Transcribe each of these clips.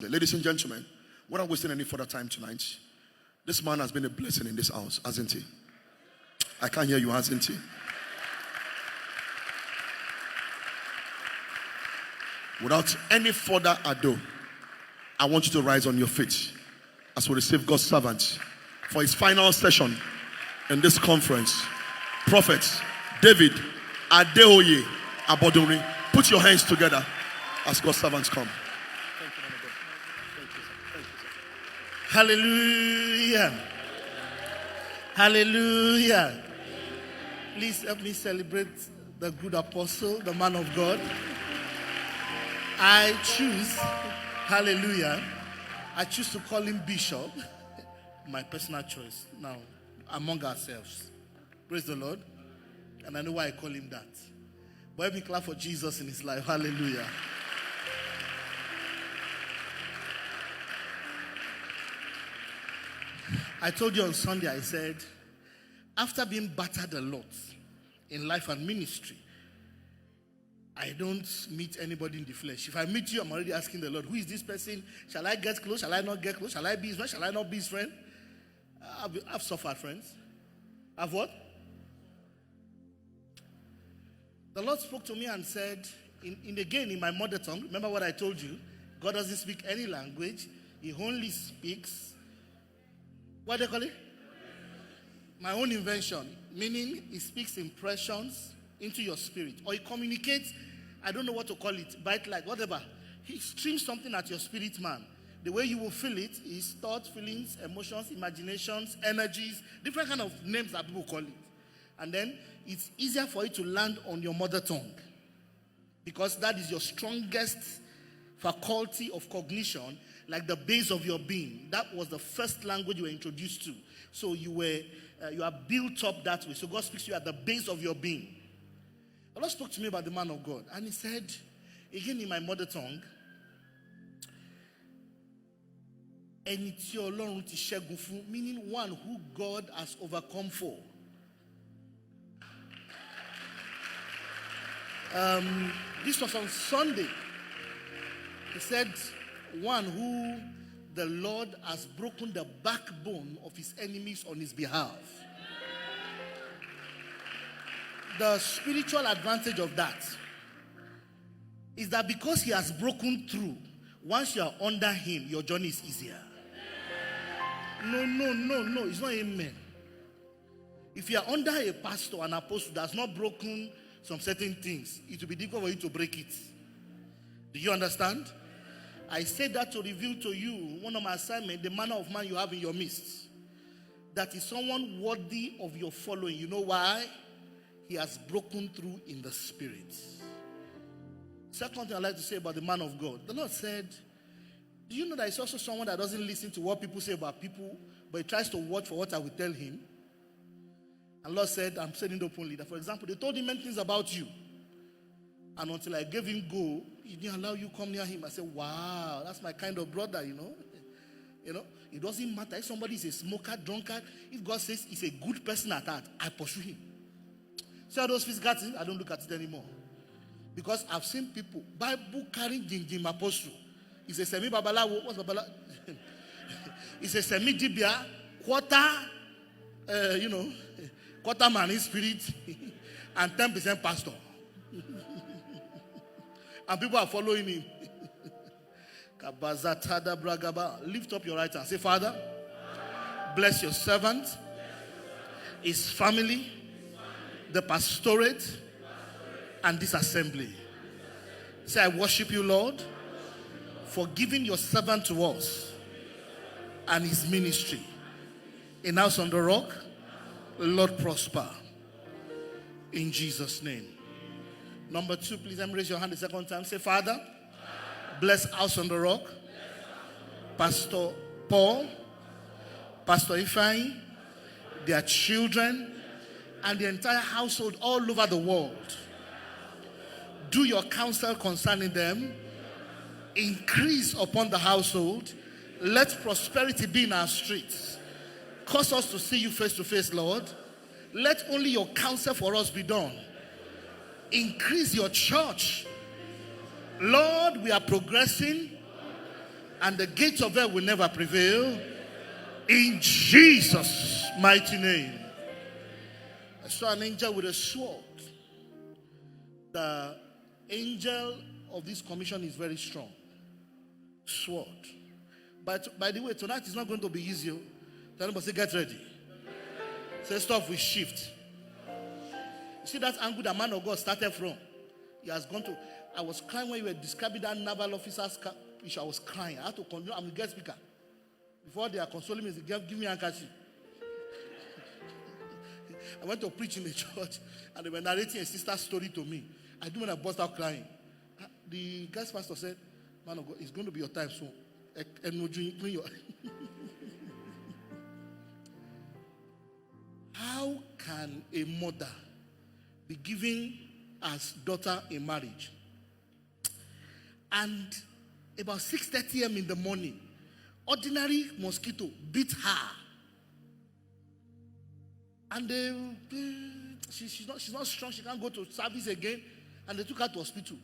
Ladies and gentlemen, without wasting any further time tonight, this man has been a blessing in this house, hasn't he? I can't hear you, hasn't he? Without any further ado, I want you to rise on your feet as we receive God's servant for his final session in this conference. Prophet David Adeoye Abodunrin, put your hands together as God's servants come. Hallelujah. Hallelujah. Please help me celebrate the good apostle, the man of God. I choose to call him Bishop. My personal choice. Now, among ourselves. Praise the Lord. And I know why I call him that. But let me clap for Jesus in his life. Hallelujah. I told you on Sunday, I said, after being battered a lot in life and ministry, I don't meet anybody in the flesh. If I meet you, I'm already asking the Lord, who is this person? Shall I get close? Shall I not get close? Shall I be his friend? Shall I not be his friend? I've suffered, friends. I've what? The Lord spoke to me and said, in my mother tongue, remember what I told you? God doesn't speak any language. He only speaks, what do they call it? My own invention. Meaning, he speaks impressions into your spirit. Or he communicates, I don't know what to call it, bite like, whatever. He streams something at your spirit, man. The way you will feel it is thoughts, feelings, emotions, imaginations, energies, different kind of names that people call it. And then it's easier for it to land on your mother tongue. Because that is your strongest faculty of cognition, like the base of your being. That was the first language you were introduced to. So you are built up that way. So God speaks to you at the base of your being. The Lord spoke to me about the man of God. And he said, again in my mother tongue, ẹni tí Ọlọ́run ti ṣẹ́gun fún, meaning one who God has overcome for. This was on Sunday. He said, one who the Lord has broken the backbone of his enemies on his behalf. The spiritual advantage of that is that because he has broken through, once you are under him, your journey is easier. No, it's not amen. If you are under a pastor, an apostle that has not broken some certain things, it will be difficult for you to break it. Do you understand? I say that to reveal to you one of my assignments, the manner of man you have in your midst. That is someone worthy of your following. You know why? He has broken through in the spirit. Second thing I'd like to say about the man of God. The Lord said, do you know that it's also someone that doesn't listen to what people say about people, but he tries to watch for what I will tell him? And the Lord said, I'm saying it openly, that for example, they told him many things about you. And until I gave him go, he didn't allow you come near him. I said, wow, that's my kind of brother, you know. It doesn't matter if somebody is a smoker, drunkard. If God says he's a good person at heart, I pursue him. See all those physical things? I don't look at it anymore. Because I've seen people, Bible carrying Jim Apostle. He's a semi-babalawo. What's babalawo? He's a semi-dibia, quarter man in spirit, and 10% pastor. And people are following him. Lift up your right hand. Say, Father, bless your servant, his family, the pastorate, and this assembly. Say, I worship you, Lord, for giving your servant to us and his ministry. In House on the Rock, Lord prosper. In Jesus' name. Number 2, please raise your hand the second time. Say, Father, bless House on the Rock, Pastor Paul, Pastor Ifeanyi, their children, and the entire household all over the world. Do your counsel concerning them. Increase upon the household. Let prosperity be in our streets. Cause us to see you face to face, Lord. Let only your counsel for us be done. Increase your church. Lord, we are progressing And the gates of hell will never prevail. In Jesus' mighty name. I saw an angel with a sword. The angel of this commission is very strong. Sword. But by the way, tonight is not going to be easy. Tell them, say, get ready. Say, stuff will shift. You see that angle the man of God started from? He has gone to. I was crying when you were describing that naval officer's issue. I was crying. I had to continue. I'm the guest speaker. Before they are consoling me, they give me a handkerchief. I went to preach in the church, and they were narrating a sister's story to me. I didn't want to burst out crying. The guest pastor said, man of God, it's going to be your time soon. How can a mother be giving as daughter in marriage? And about 6:30 a.m. in the morning, ordinary mosquito bit her. And she's not strong. She can't go to service again. And they took her to hospital.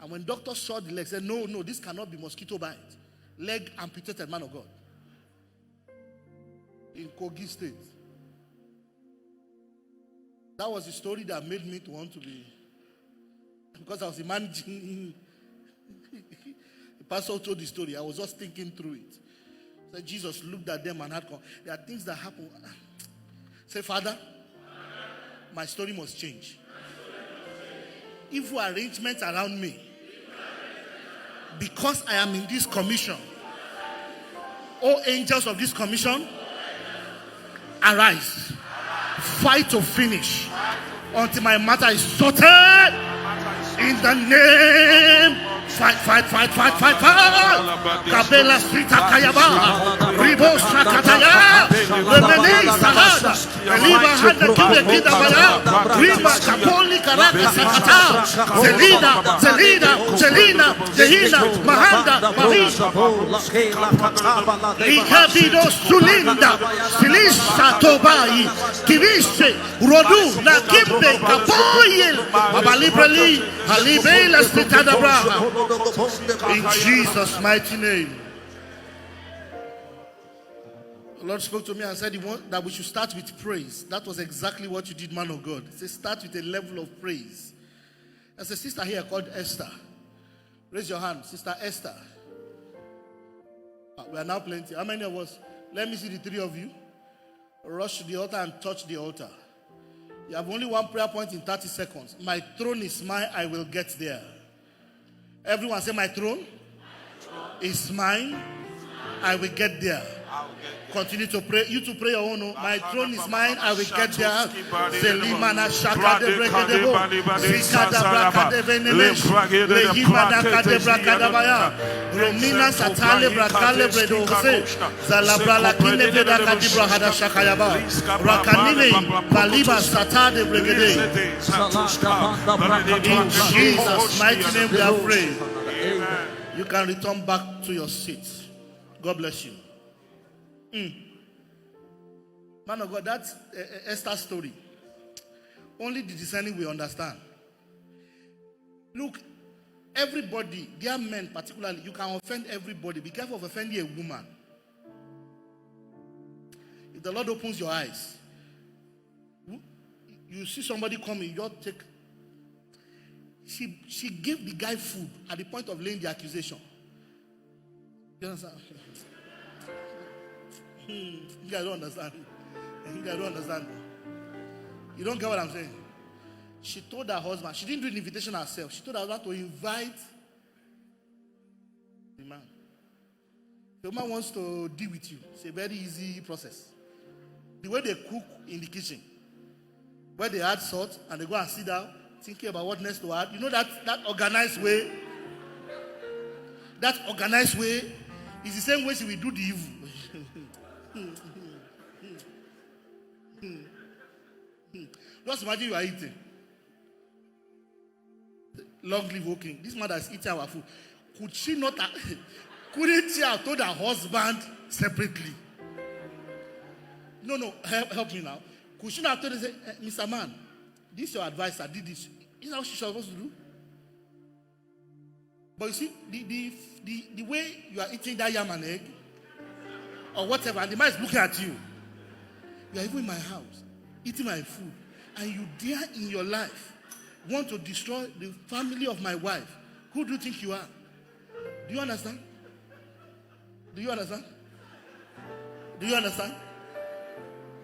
And when doctors saw the leg, said, no, this cannot be mosquito bite. Leg amputated, man of God. In Kogi State. That was the story that made me to want to be. Because I was imagining. The pastor told the story. I was just thinking through it. So Jesus looked at them and had come. There are things that happen. Say, Father, my story must change. Evil arrangements around me. Because I am in this commission. All angels of this commission, arise. Fight to finish. Until my matter is sorted. In the name. Fight. Kabela Sita Kayaba. Ribo Sakataya. Remene Salada. Eliba Handa Kide Kidabaya. Riba Kapoli Karaka Sakata. Zelina, Zehina, Mahanda, Mahisha. Ikabido Sulinda. Silisa Tobai. Kivishe. Rodu. Nakimbe. Kapoyel. Abalibrali. Halibela Sitadabra. In Jesus' mighty name. The Lord spoke to me and said that we should start with praise. That was exactly what you did, man of God. He said start with a level of praise. There's a sister here called Esther. Raise your hand, Sister Esther. We are now plenty. How many of us? Let me see the three of you. Rush to the altar and touch the altar. You have only one prayer point in 30 seconds. My throne is mine, I will get there. Everyone say, my throne is mine, I will get there. Continue to pray. You to pray your own. My throne is mine, I will get there. Selimana shaka de brekadebo. Zikada brakade venemesh. Lehimana kade brakadabaya. Romina satale brakale bredose. Zalabra la kine veda kadibra hada shakayaba. Rakanine maliba satade brekade. In Jesus' mighty name we are praying. You can return back to your seat. God bless you. Man of God, that's Esther's story. Only the discerning will understand. Look, everybody, dear men particularly, you can offend everybody. Be careful of offending a woman. If the Lord opens your eyes, you see somebody coming, you just take. She gave the guy food at the point of laying the accusation. You understand? You guys don't understand. You guys don't understand. You don't get what I'm saying. She told her husband, she didn't do the invitation herself. She told her husband to invite the man. The man wants to deal with you. It's a very easy process. The way they cook in the kitchen, where they add salt and they go and sit down, thinking about what next to add. You know that organized way? That organized way is the same way she will do the evil. Just imagine you are eating. Long live walking. This mother is eating our food. Couldn't she have told her husband separately? No, help me now. Could she not have told her, Mr. Man, this is your advice, I did this. Is that what she's supposed to do? But you see, the way you are eating that yam and egg, or whatever, and the man is looking at you. You are even in my house, eating my food, and you dare in your life want to destroy the family of my wife. Who do you think you are? Do you understand? Do you understand? Do you understand?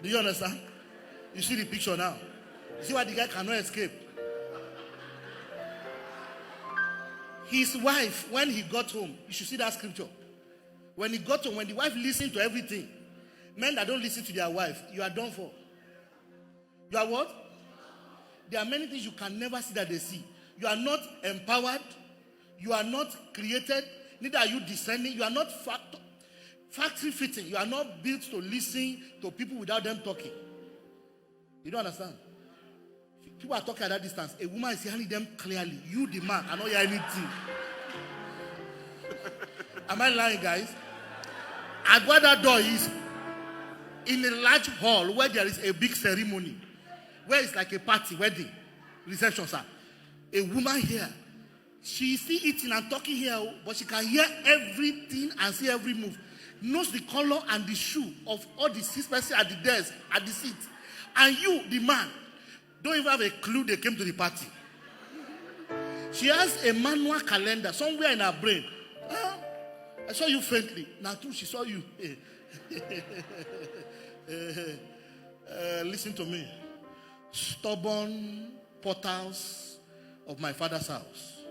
Do you understand? You see the picture now. You see why the guy cannot escape. His wife, when he got home, you should see that scripture. When he got home, when the wife listened to everything, men that don't listen to their wife, you are done for. You are what? There are many things you can never see that they see. You are not empowered. You are not created. Neither are you descending. You are not factory fitting. You are not built to listen to people without them talking. You don't understand? People are talking at that distance. A woman is hearing them clearly. You, the man, cannot hear anything. Am I lying, guys? And where that door is, in a large hall where there is a big ceremony, where it's like a party, wedding, reception, sir. A woman here, she is still eating and talking here, but she can hear everything and see every move. Knows the color and the shoe of all the 6 persons at the desk, at the seat. And you, the man, don't even have a clue they came to the party. She has a manual calendar somewhere in her brain. I saw you faintly. Now, too, she saw you. Listen to me. Stubborn portals of my father's house.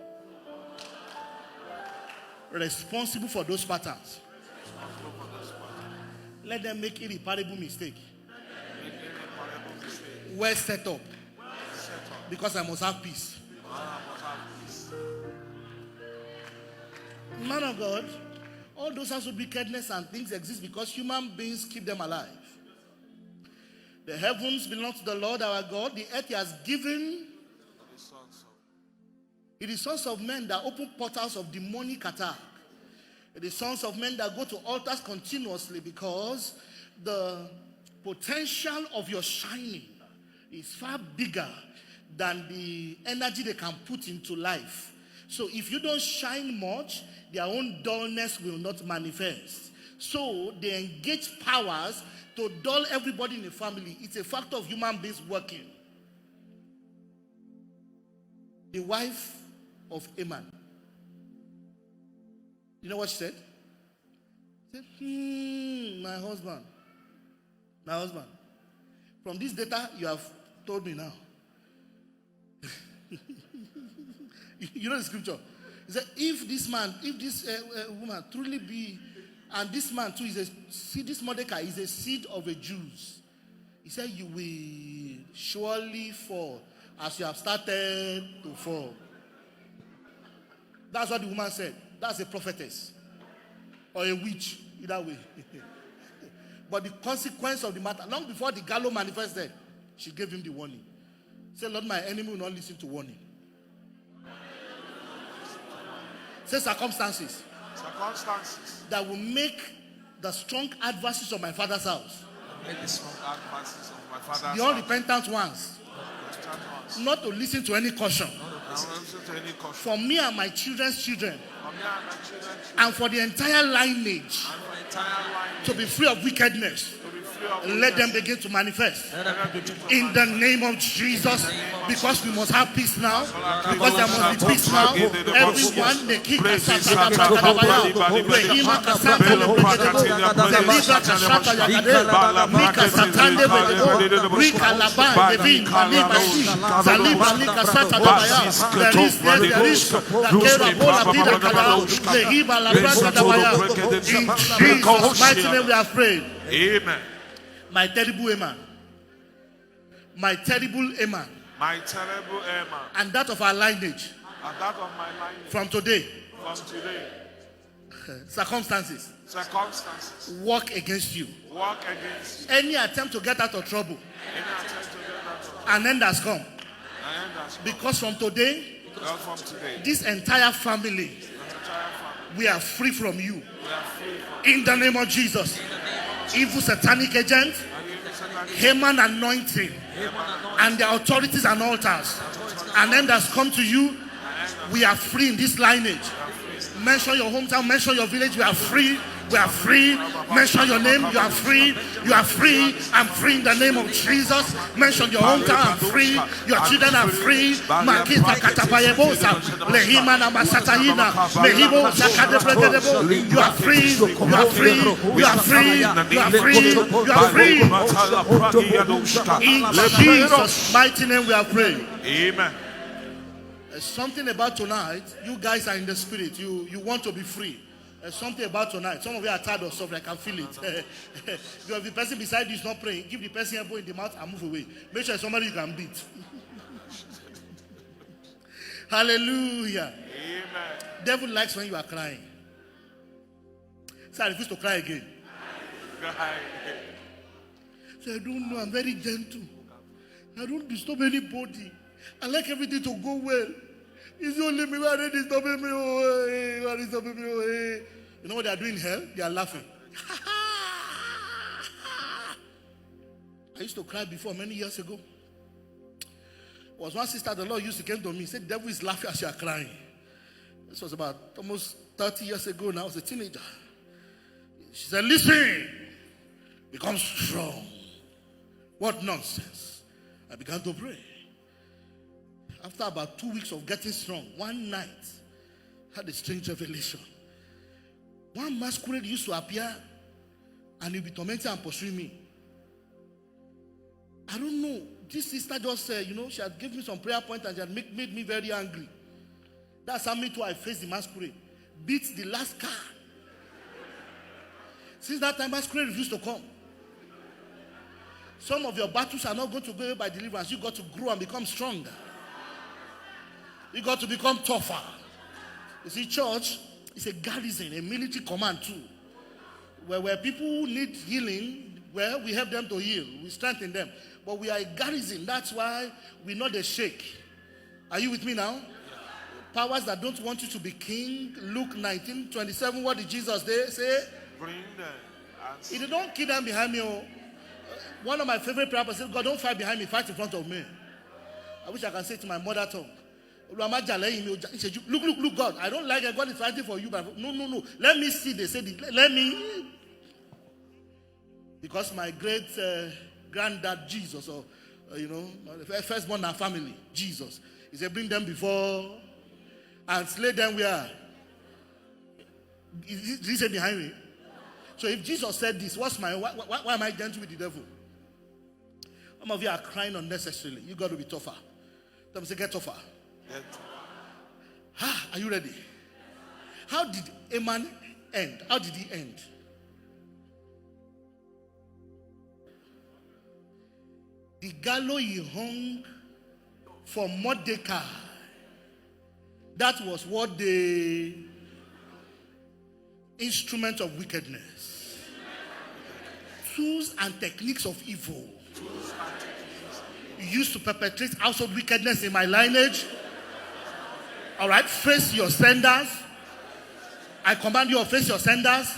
Responsible for those patterns. Let them make irreparable mistake. Well set up. Because I must have peace. Man of God, all those sorts of wickedness and things exist because human beings keep them alive. The heavens belong to the Lord our God. The earth He has given. It is sons of men that open portals of demonic attack. It is sons of men that go to altars continuously because the potential of your shining is far bigger than the energy they can put into life. So if you don't shine much, their own dullness will not manifest. So they engage powers to dull everybody in the family. It's a factor of human beings working. The wife of Aman. You know what she said? She said, my husband. My husband. From this data you have told me now. You know the scripture. He said, if this woman truly be, and this man too is a seed, this Mordecai is a seed of a Jews. He said, you will surely fall as you have started to fall. That's what the woman said. That's a prophetess or a witch, either way. But the consequence of the matter, long before the gallows manifested, she gave him the warning. Say, Lord, my enemy will not listen to warning. Say circumstances that will make the strong adversaries of my father's house, the unrepentant ones, not to listen to any caution. For me and my children's children, and for the entire lineage to be free of wickedness. Let them begin to manifest in the name of Jesus, because we must have peace now, because there must be peace now. Everyone, the king the Jesus' mighty name we are praying. Amen. My terrible Amen. My terrible Amen. My terrible Amen. And that of our lineage. And that of my lineage. From today. From today. Circumstances. Work against you. Work against you. Any attempt to get out of trouble. An end has come. Because from today, this entire family, we are free from you. In the name of Jesus. Evil satanic agents, Haman anointing, and the authorities and altars. An end has come to you. We are free in this lineage. Mention your hometown, mention your village. You are free. We are free. Mention your name. You are free. You are free. I'm free in the name of Jesus. Mention your hometown. I'm free. Your children are free. Makita katabayebosa. Lehima na masatahina. Mehibo sakadebregedebo. You are free. You are free. You are free. You are free. You are free. In Jesus' mighty name we are praying. Amen. There's something about tonight. You guys are in the spirit. You want to be free. There's something about tonight. Some of you are tired of suffering. I can feel it. If the person beside you is not praying, give the person elbow in the mouth and move away. Make sure somebody you can beat. Hallelujah. Amen. Devil likes when you are crying. So I refuse to cry again. So I don't know. I'm very gentle. I don't disturb anybody. I like everything to go well. It's only me who are disturbing me. Oh, hey, who are disturbing me. Oh, hey. You know what they are doing in hell? They are laughing. I used to cry before many years ago. There was one sister, the Lord used to come to me. He said, the devil is laughing as you are crying. This was about almost 30 years ago now. I was a teenager. She said, listen, become strong. What nonsense. I began to pray. After about 2 weeks of getting strong, one night, I had a strange revelation. One masquerade used to appear and he'd be tormenting and pursuing me. I don't know. This sister just said, she had given me some prayer points and she had made me very angry. That's how me too I faced the masquerade. Beat the last car. Since that time, masquerade refused to come. Some of your battles are not going to go away by deliverance. You got to grow and become stronger. You got to become tougher. You see, church is a garrison, a military command too. Where people need healing, we help them to heal. We strengthen them. But we are a garrison. That's why we know they shake. Are you with me now? Powers that don't want you to be king. Luke 19:27. What did Jesus say? Bring them. If they don't kill them behind me, one of my favorite prayer says, God, don't fight behind me, fight in front of me. I wish I can say to my mother tongue, look, God, I don't like it. God is fighting for you. But no. Let me see. They said, let me. Because my great granddad, Jesus, firstborn in our family, Jesus, he said, bring them before and slay them where? Did he say behind me? So if Jesus said this, why am I gentle with the devil? Some of you are crying unnecessarily. You got to be tougher. Let me say, get tougher. Are you ready? How did Haman end? How did he end? The gallows he hung for Mordecai. That was what the instrument of wickedness. Tools and techniques of evil. Used to perpetrate household wickedness in my lineage. All right, face your senders. I command you to face your senders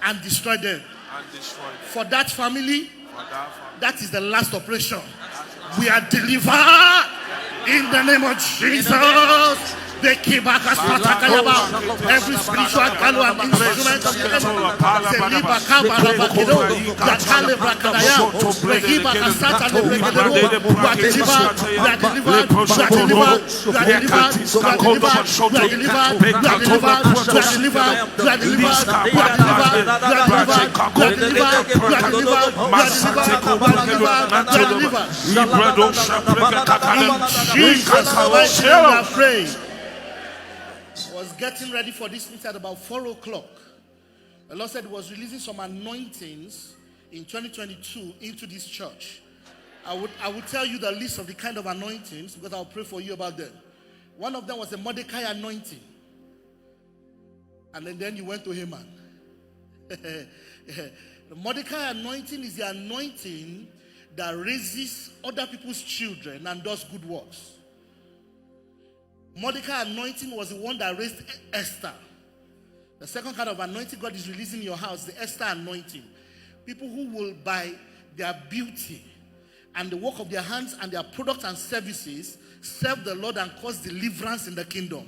and destroy them. For that family, that is the last operation. We are delivered in the name of Jesus. Every spiritual gallows and instrument of the Jesus, was getting ready for this meeting at about 4 o'clock. The Lord said he was releasing some anointings in 2022 into this church. I would tell you the list of the kind of anointings because I'll pray for you about them. One of them was the Mordecai anointing. And then you went to Haman. The Mordecai anointing is the anointing that raises other people's children and does good works. Mordecai anointing was the one that raised Esther. The second kind of anointing God is releasing in your house, the Esther anointing. People who will, by their beauty and the work of their hands and their products and services, serve the Lord and cause deliverance in the kingdom.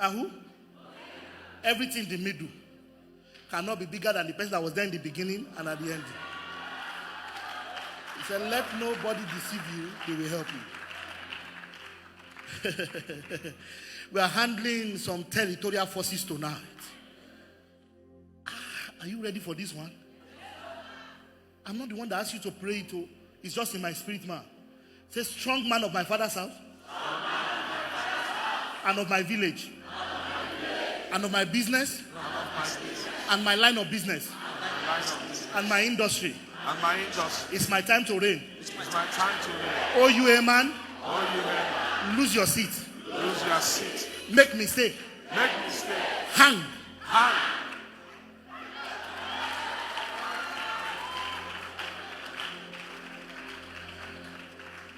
And who? Everything in the middle cannot be bigger than the person that was there in the beginning and at the end. He said, let nobody deceive you, they will help you. We are handling some territorial forces tonight. Are you ready for this one? I'm not the one that asked you to pray it. It's just in my spirit, man. Say, strong man of my father's house. And of my village. And of my business. And my line of business. And my industry. And my industry. It's my time to reign. It's my time to reign. Oh, you a man. Oh, you men. Lose your seat. Lose your seat. Make mistake. Make mistake. Hang. Hang.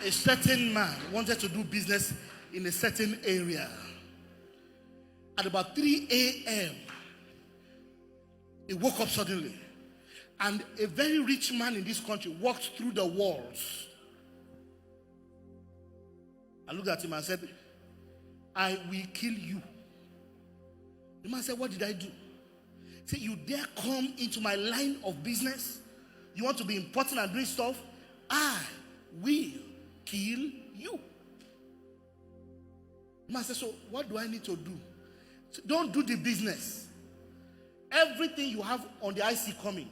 A certain man wanted to do business in a certain area. At about 3 a.m., he woke up suddenly. And a very rich man in this country walked through the walls. I looked at him and said, I will kill you. The man said, what did I do? He said, you dare come into my line of business? You want to be important and doing stuff? I will kill you. The man said, so what do I need to do? So don't do the business. Everything you have on the IC coming,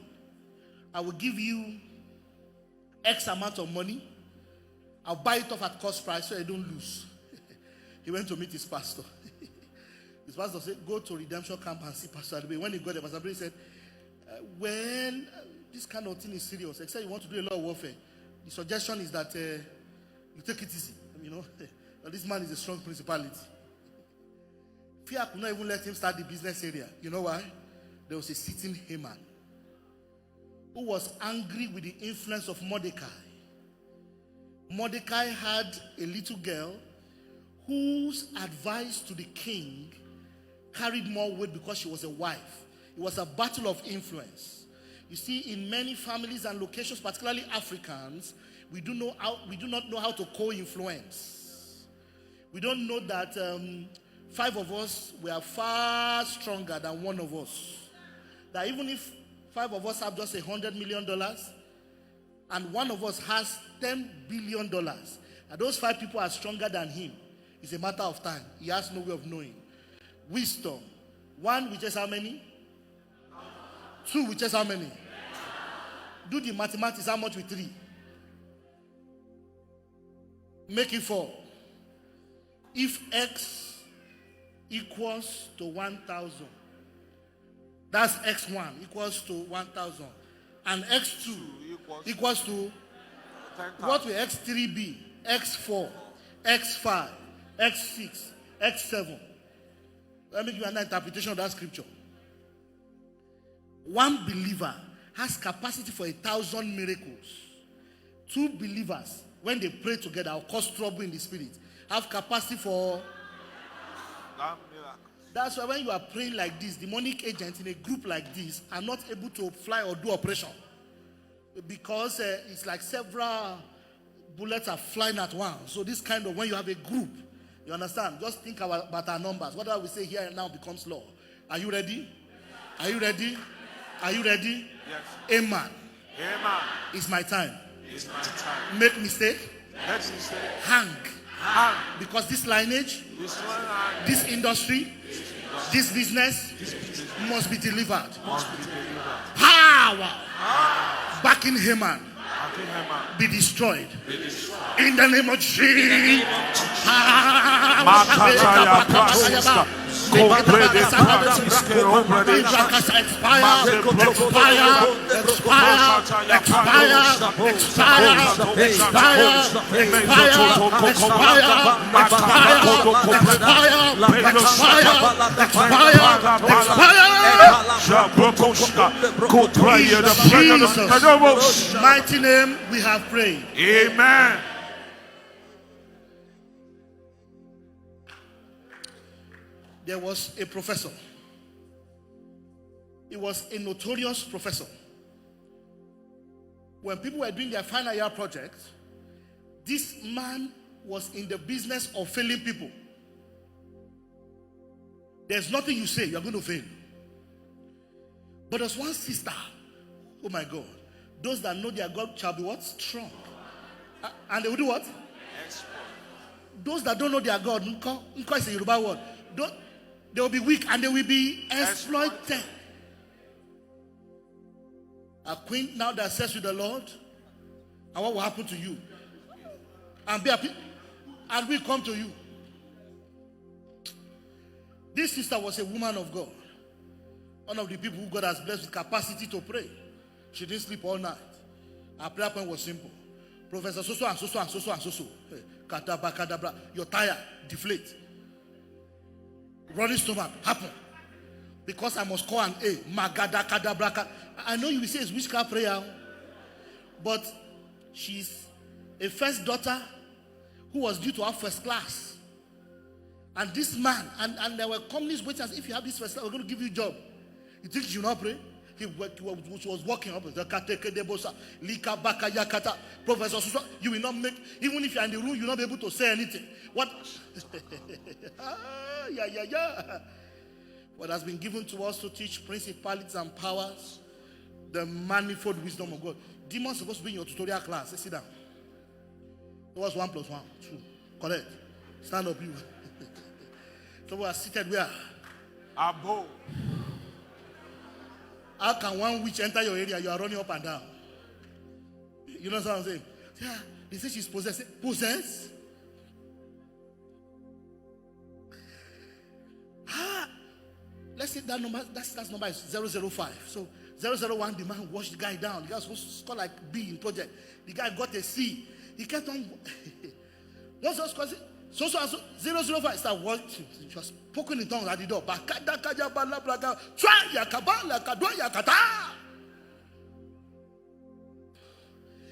I will give you X amount of money. I'll buy it off at cost price so I don't lose. He went to meet his pastor. His pastor said, go to Redemption Camp and see Pastor Adebe. When he got there, Pastor Adebe said, this kind of thing is serious, except you want to do a lot of warfare, the suggestion is that you take it easy. This man is a strong principality. Fear could not even let him start the business area. You know why? There was a sitting Haman who was angry with the influence of Mordecai. Mordecai had a little girl whose advice to the king carried more weight because she was a wife. It was a battle of influence. You see, in many families and locations, particularly Africans, we do not know how to co-influence. We don't know that 5 of us were far stronger than 1 of us. That even if 5 of us have just $100 million and 1 of us has $10 billion, and those 5 people are stronger than him, it's a matter of time. He has no way of knowing. Wisdom. 1 which is how many? 2 which is how many? Do the mathematics. How much with 3? Make it 4. If X equals to 1,000, that's X1 equals to 1,000. And X2 equals to 10,000. what will X3 be? X4, X5, X6, X7. Let me give you an interpretation of that scripture. 1 believer has capacity for 1,000 miracles. 2 believers, when they pray together or cause trouble in the spirit, have capacity for That miracle. That's why when you are praying like this, demonic agents in a group like this are not able to fly or do operation. Because it's like several bullets are flying at once. So this kind of, when you have a group, you understand? Just think about our numbers. Whatever we say here and now becomes law. Are you ready? Are you ready? Are you ready? Yes. Amen. Amen. It's my time. It's my time. Make mistake. Let me say, Hang. hang. Because this lineage, This one hand this industry, this business must be delivered. must be delivered. Power. Backing Haman. I think Haman Be destroyed. be destroyed. In the name of Jesus. Makataya Prasista. Comprede Prasista. Comprede Jesus' mighty name we have prayed. Amen. There was a professor. He was a notorious professor. When people were doing their final year project, this man was in the business of failing people. There's nothing you say, you're going to fail. But there's one sister, oh my God, those that know their God shall be what? Strong. And they will do what? Those that don't know their God, Nko is a Yoruba word. They will be weak and they will be exploited. A queen now that says with the Lord, and what will happen to you? And be happy, and we come to you. This sister was a woman of God. One of the people who God has blessed with capacity to pray. She didn't sleep all night. Her prayer point was simple. Professor so and so and so and so. Kadabra, kadabra. You're tired. Deflate. Running stomach. Happen. Because I must call an A. Magada, kadabra. I know you will say it's witchcraft prayer. But she's a first daughter who was due to have first class. And this man, and there were companies waiting as if you have this first class, we're going to give you a job. You think you should not pray? He was walking up. Professor, you will not make, even if you're in the room, you'll not be able to say anything. What? What has been given to us to teach principalities and powers, the manifold wisdom of God. Demons supposed to be in your tutorial class. Sit down. It was 1 + 1, 2. Correct. Stand up, you. So we are seated where? Abo. How can one witch enter your area? You are running up and down. You know what I'm saying? Yeah, they say she's possessed. Possessed? Let's say that number. That number is 005. So 001, the man washed the guy down. The guy was supposed to score like B in project. The guy got a C. He kept on. Once I was causing. So 005 start watching. She was poking in tongues at the door.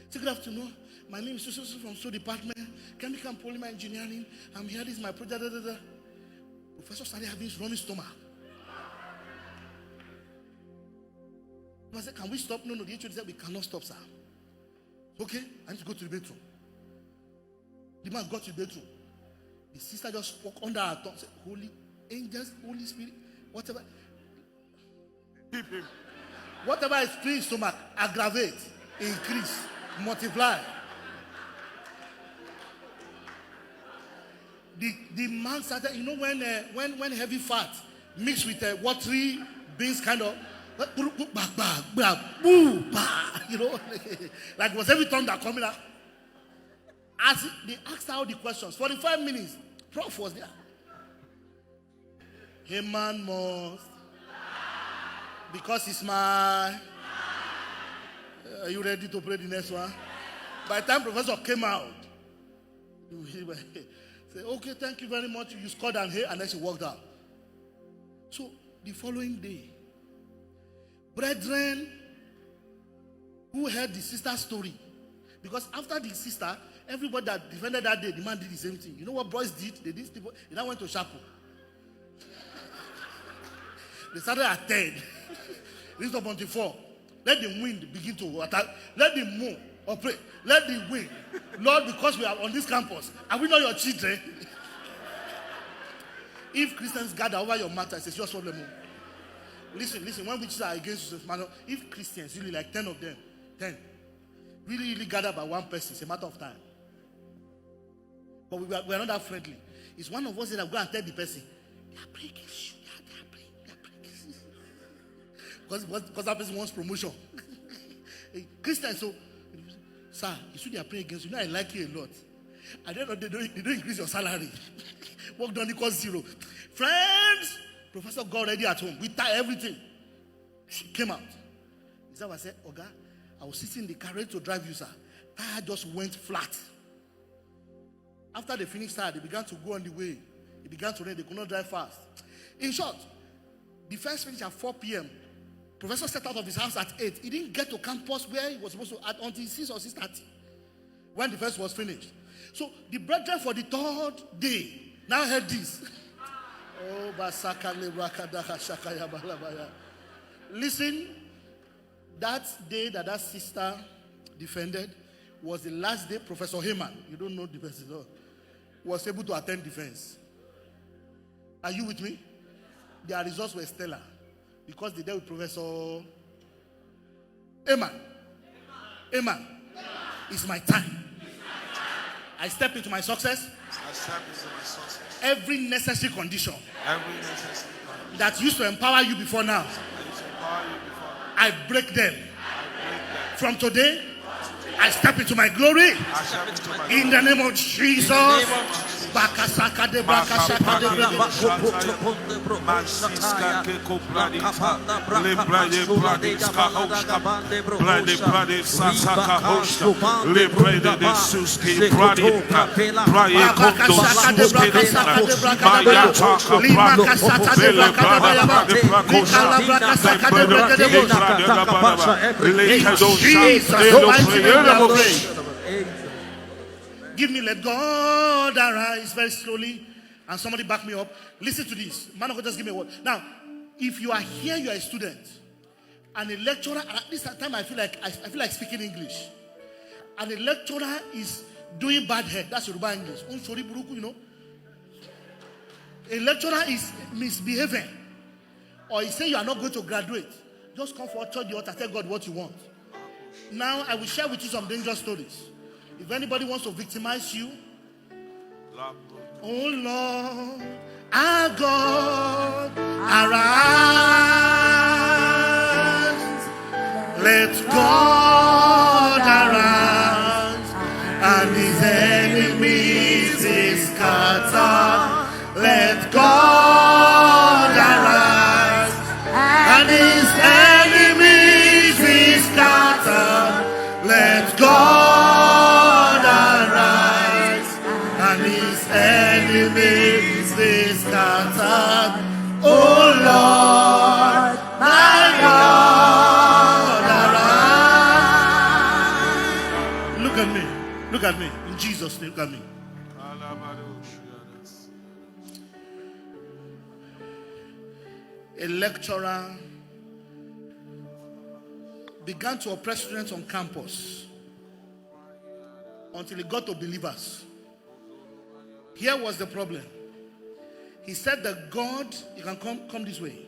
Say, good afternoon. My name is so from so department, chemical and polymer engineering. I'm here. This is my project. Professor started having his running stomach. I said, can we stop? No. The HOD said we cannot stop, sir. Okay, I need to go to the bedroom. The man got to the bedroom. The sister just spoke under her tongue. Said, Holy angels, Holy Spirit, whatever. Keep him. Whatever is in his stomach, aggravate, increase, multiply. The man started, you know, when heavy fat mixed with watery beans kind of, you know, like was every tongue that coming out. As they asked her all the questions, 45 minutes, Prof was there. A man must, because he's my. Are you ready to pray the next one? By the time Professor came out, he said, okay, thank you very much. You scored an A, and then she walked out. So the following day, brethren who heard the sister's story, because after the sister, everybody that defended that day, the man did the same thing. You know what boys did? They did people. They now went to chapel. They started at 10. Reached up until 4. Let the wind begin to attack. Let the moon operate. Let the wind. Lord, because we are on this campus, are we not your children? If Christians gather over your matter, it's a serious problem. Listen. When witches are against this matter, if Christians, really like 10 of them, 10, really gather by one person, it's a matter of time. But we are not that friendly. It's one of us that go and tell the person, they are praying against you. They are praying. Because that person wants promotion. Christians, so, sir, you see they are praying against you. I like you a lot. I don't know, they don't increase your salary. Work done equals 0. Friends, Professor got ready at home. We tie everything. She came out. Is that what I said? Oga, I was sitting in the car ready to drive you, sir. Tire just went flat. After they finished tire, they began to go on the way. It began to rain. They could not drive fast. In short, the first finished at 4 p.m. Professor set out of his house at 8. He didn't get to campus where he was supposed to until 6 or 6:30 when the first was finished. So the brethren for the 3rd day now heard this. Oh, listen, that day that sister defended was the last day Professor Heyman, you don't know defense, was able to attend defense. Are you with me? their results were stellar because they dealt with Professor. Amen. Amen. It's my time. I step into my success. I step into the success. Every necessary condition Every necessary condition that used to empower you before now, that is empower you before. I break them. I break them. From today, I step into my glory. I step into my In the name of Jesus. Bakasaka de brakasaka de Mansiska keko pradita, lebrade pradiska hosta, blade prade sasaka hosta, lebrade de suski pradita, praye kondo suski dita, maya taka pradita, bele brada prade prakosa, lebrade de prade labadaba, lekedosa, elo preyeremos. Give me, let God arise very slowly. And somebody back me up. Listen to this. Man of God, just give me a word. Now, if you are here, you are a student. And a lecturer, at this time I feel like speaking English. And a lecturer is doing bad head. That's Yoruba English. You know. A lecturer is misbehaving. Or he say you are not going to graduate. Just come forward, touch the altar, tell God what you want. Now, I will share with you some dangerous stories. If anybody wants to victimize you, oh Lord, our God, arise. Let God arise, and his enemies be scattered. Let God arise, and his enemies be scattered. Let God enemies be scattered. Oh Lord, my God, arise. Look at me, in Jesus' name, look at me. A lecturer began to oppress students on campus until he got to believers. Here was the problem. He said that God, you can come this way.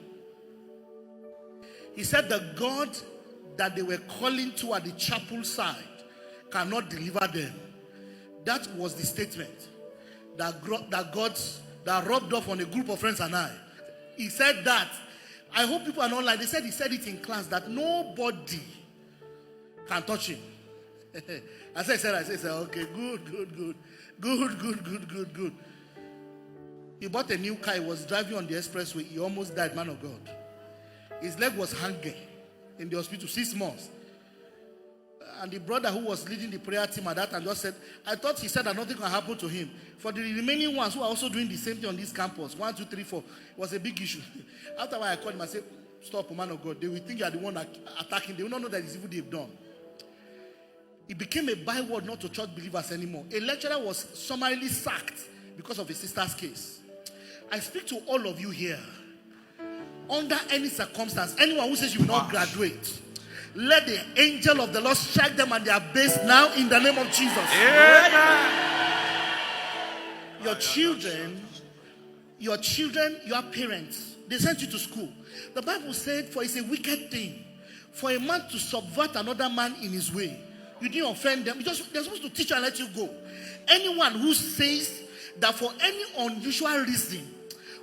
He said that God that they were calling to at the chapel side cannot deliver them. That was the statement that rubbed off on a group of friends and I. He said that. I hope people are not lying. He said it in class that nobody can touch him. I said, okay, good. Good. He bought a new car. He was driving on the expressway. He almost died, man of God. His leg was hanging in the hospital 6 months. And the brother who was leading the prayer team at that time just said, I thought he said that nothing can happen to him. For the remaining ones who are also doing the same thing on this campus, 1, 2, 3, 4, it was a big issue. After I called him, I said, stop, man of God. They will think you are the one attacking. They will not know that it's evil they've done. It became a byword not to church believers anymore. A lecturer was summarily sacked because of his sister's case. I speak to all of you here. Under any circumstance, anyone who says you will not graduate, let the angel of the Lord strike them at their base now in the name of Jesus. Your children, your parents, they sent you to school. The Bible said, for it's a wicked thing for a man to subvert another man in his way. You didn't offend them. They're supposed to teach you and let you go. Anyone who says that for any unusual reason,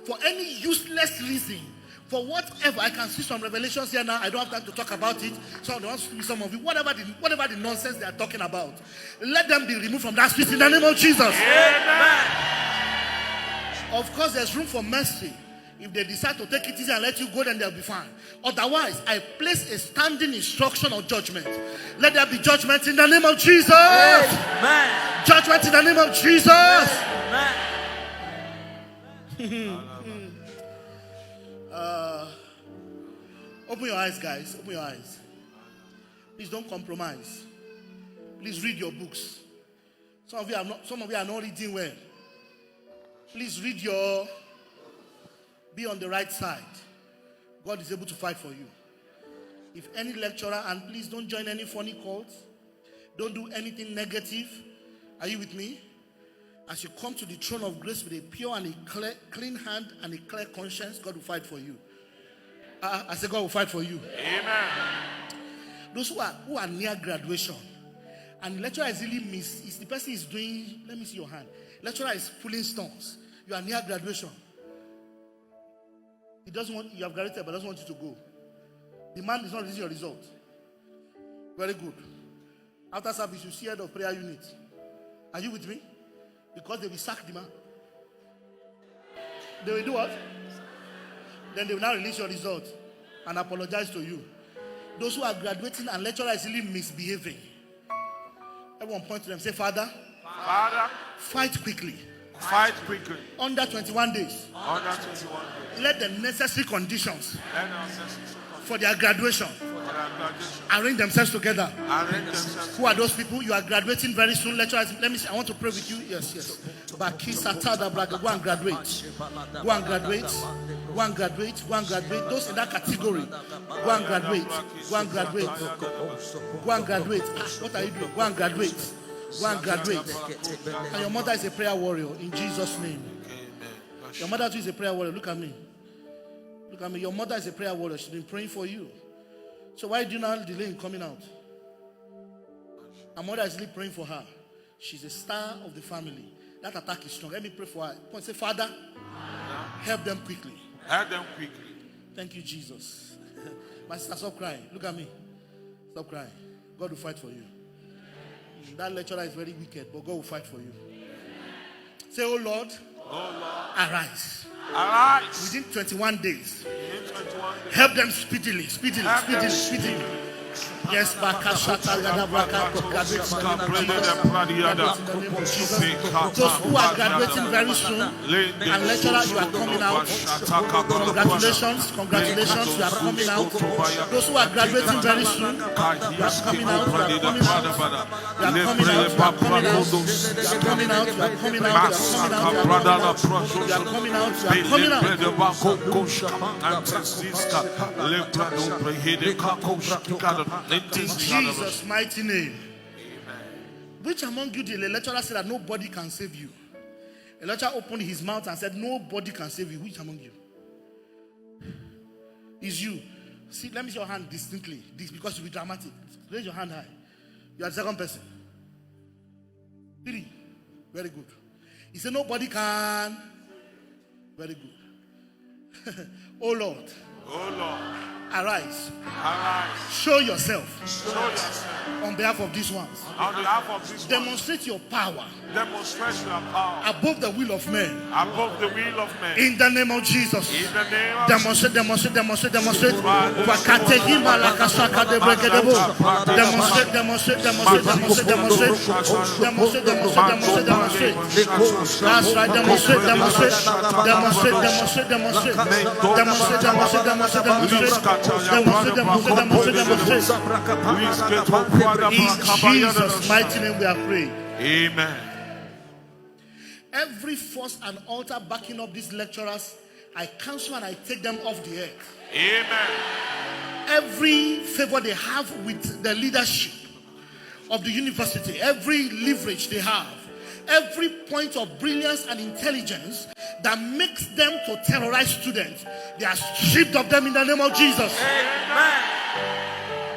for any useless reason, for whatever, I can see some revelations here now. I don't have time to talk about it. So I want to see some of it. Whatever the nonsense they are talking about, let them be removed from that street in the name of Jesus. Amen. Of course, there's room for mercy. If they decide to take it easy and let you go, then they'll be fine. Otherwise, I place a standing instruction of judgment. Let there be judgment in the name of Jesus. Amen. Judgment in the name of Jesus. Amen. Open your eyes, guys. Open your eyes. Please don't compromise. Please read your books. Some of you are not reading well. Please be on the right side. God is able to fight for you. If any lecturer, and please don't join any funny cults. Don't do anything negative. Are you with me? As you come to the throne of grace with a pure and a clean hand and a clear conscience, God will fight for you. I say God will fight for you. Amen. Those who are near graduation, and lecturer is really the person is doing, let me see your hand. Lecturer is pulling stones. You are near graduation. He doesn't want, you have graduated, but doesn't want you to go. The man is not releasing your result. Very good. After service, you see head of prayer unit. Are you with me? Because they will sack the man. They will do what? Then they will now release your result and apologize to you. Those who are graduating and lecturer is really misbehaving. Everyone point to them, say, Father, fight quickly. Fight quickly. Under 21 days. Under 21 days. Let the necessary conditions Let the necessary for their graduation for their graduation arrange themselves together. arrange themselves. Who are those people? You are graduating very soon. Lecturers, let me see. I want to pray with you. Yes. Bakisata Braga. Go and graduate. Go and graduate. Go and graduate. Go and graduate. Those in that category. Go and graduate. Go and graduate. Go and graduate. What are you doing? Go and graduate. Go and graduate. And your mother is a prayer warrior in Jesus' name. Your mother too is a prayer warrior. Look at me. Look at me. Your mother is a prayer warrior. She's been praying for you. So why do you now delay in coming out? Her mother is really praying for her. She's a star of the family. That attack is strong. Let me pray for her. Point, say, Father, help them quickly. Help them quickly. Thank you, Jesus. My sister, stop crying. Look at me. Stop crying. God will fight for you. That lecturer is very wicked, but God will fight for you. Say, oh Lord, arise. Arise. Within 21 days. In 21 days. Help them speedily. Yes, Bakashata Yadabraka. Those who are graduating very soon, and lecturer, you are coming out. Congratulations, you are coming out. Those who are graduating very soon, you are coming out. In Jesus' mighty name. Amen. Which among you did the lecturer said that nobody can save you? The lecturer opened his mouth and said, nobody can save you. Which among you? Is you. See, let me see your hand distinctly. This because you'll be dramatic. Raise your hand high. You are the second person. 3. Very good. He said, nobody can. Very good. Oh Lord. Arise. Show yourself. On behalf of these ones. Demonstrate your power. Above the will of men. In the name of Jesus. Demonstrate. Demonstrate. That's right. Demonstrate. In Jesus' mighty name we are praying. Amen. Every force and altar backing up these lecturers, I cancel and I take them off the earth. Amen. Every favor they have with the leadership of the university, every leverage they have, every point of brilliance and intelligence that makes them to terrorize students, they are stripped of them in the name of Jesus. Amen.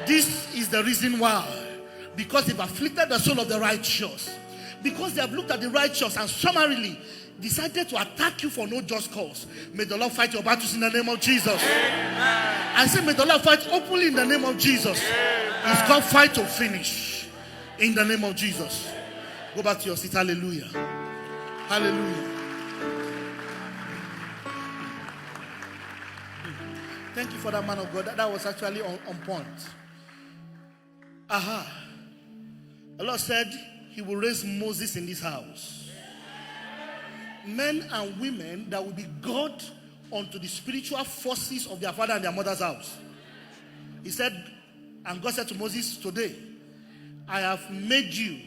This is the reason why. Because they've afflicted the soul of the righteous. Because they have looked at the righteous and summarily decided to attack you for no just cause. May the Lord fight your battles in the name of Jesus. Amen. I say may the Lord fight openly in the name of Jesus. Amen. It's called fight to finish. In the name of Jesus. Go back to your seat. Hallelujah. Hallelujah. Thank you for that, man of God. That was actually on point. The Lord said he will raise Moses in this house. Men and women that will be God unto the spiritual forces of their father and their mother's house. He said, and God said to Moses, today, I have made you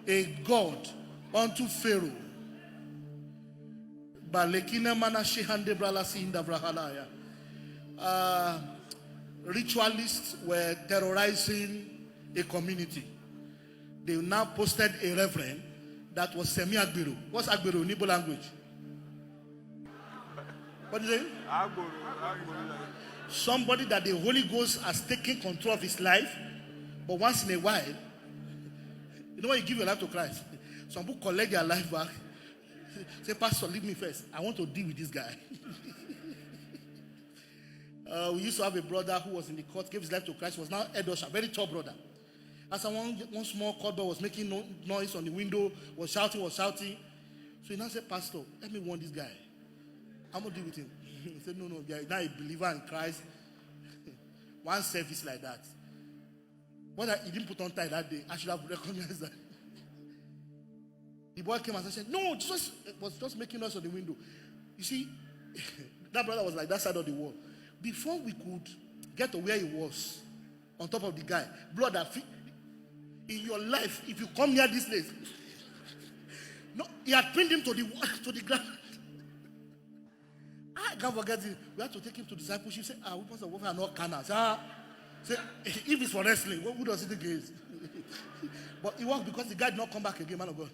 a God unto Pharaoh. Ritualists were terrorizing a community. They now posted a reverend that was semi-Agbero. What's Agbero in Igbo language? What is it? Somebody that the Holy Ghost has taken control of his life, but once in a while, you know when you give your life to Christ, some people collect their life back. Say, Pastor, leave me first. I want to deal with this guy. We used to have a brother who was in the court, gave his life to Christ, was now head usher, very tall brother. As one small court boy was making noise on the window, was shouting. So he now said, Pastor, let me warn this guy. I'm going to deal with him. He said, no, you're now a believer in Christ. One service like that. Whether he didn't put on tie that day, I should have recognized that. The boy came and said, no, Jesus was just making noise on the window. You see, that brother was like that side of the wall. Before we could get to where he was, on top of the guy, blood that in your life, if you come near this place, no, he had pinned him to the ground. I can't forget it. We had to take him to discipleship. Say, weapons of warfare are not carnal. Say, if it's for wrestling, who does it against? But it worked because the guy did not come back again, man of God.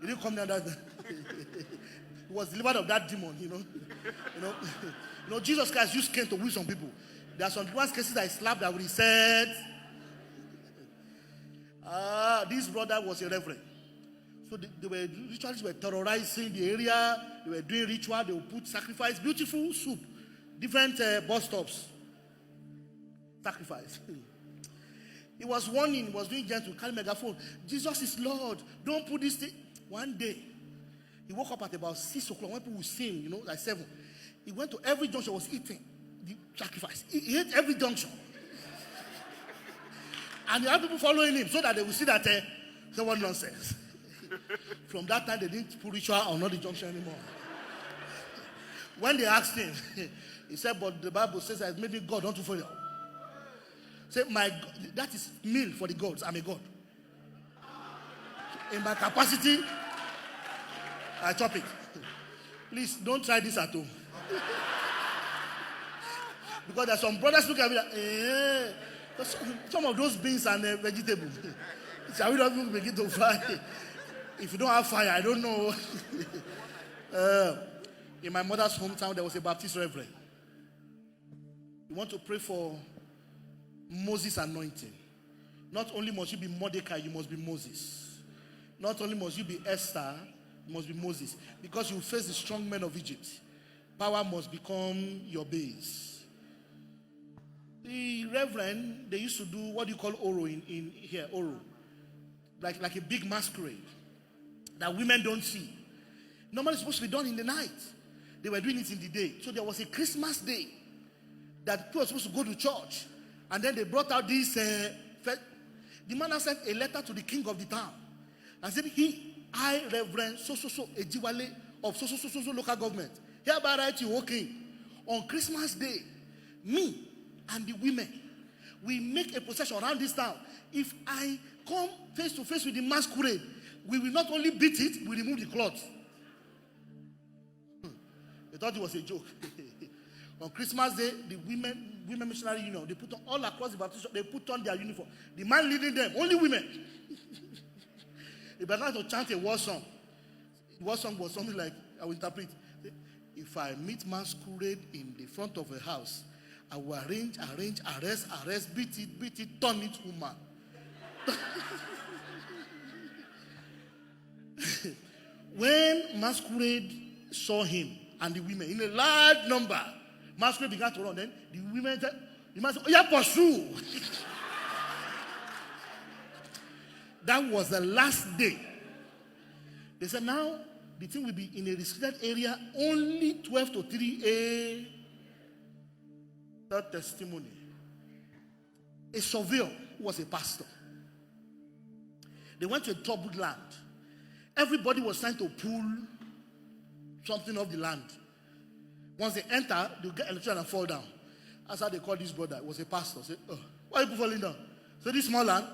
He didn't come near that. He was delivered of that demon, you know, Jesus Christ used cane to whip some people. There are some cases that he slapped that he said, this brother was a reverend. So ritualists were terrorizing the area. They were doing ritual. They would put sacrifice, beautiful soup, different bus stops. Sacrifice. He was warning. He was doing gentle, carry megaphone. Jesus is Lord. Don't put this thing. One day, he woke up at about 6 o'clock. When people would sing, like 7. He went to every junction, was eating the sacrifice. He ate every junction. And he had people following him so that they would see that someone nonsense. From that time, they didn't put ritual on the junction anymore. When they asked him, he said, but the Bible says that maybe God don't follow. Say, my God, that is meal for the gods. I'm a God. In my capacity, I chop it. Please don't try this at home. Because there are some brothers look at me like, some of those beans and vegetables. Shall we not even begin to fry? If you don't have fire, I don't know. In my mother's hometown, there was a Baptist reverend. You want to pray for Moses anointing. Not only must you be Mordecai, you must be Moses. Not only must you be Esther, you must be Moses. Because you face the strong men of Egypt. Power must become your base. The reverend, they used to do what you call oro in here, oro. Like a big masquerade that women don't see. Normally it's supposed to be done in the night. They were doing it in the day. So there was a Christmas day that people were supposed to go to church. And then they brought out this. The man has sent a letter to the king of the town. And said, I, Reverend Ejiwale of so local government, hereby write you, O king, on Christmas day, me and the women, we make a procession around this town. If I come face to face with the masquerade, we will not only beat it, we remove the cloth. They thought it was a joke. On Christmas day, the women missionary union, they put on all across the Baptist church, they put on their uniform. The man leading them, only women. They began to chant a war song. The war song was something like, I will interpret. If I meet masquerade in the front of a house, I will arrange, arrest, beat it, turn it woman. When masquerade saw him and the women in a large number, masquerade began to run. Then the women said, the man said, oh, yeah, pursue. That was the last day. They said, now the thing will be in a restricted area, only 12 to 3 That testimony. A surveyor who was a pastor. They went to a troubled land. Everybody was trying to pull something off the land. Once they enter, they'll get electrocuted and fall down. That's how they called this brother. It was a pastor. Say, oh, why are you falling down? So this small land.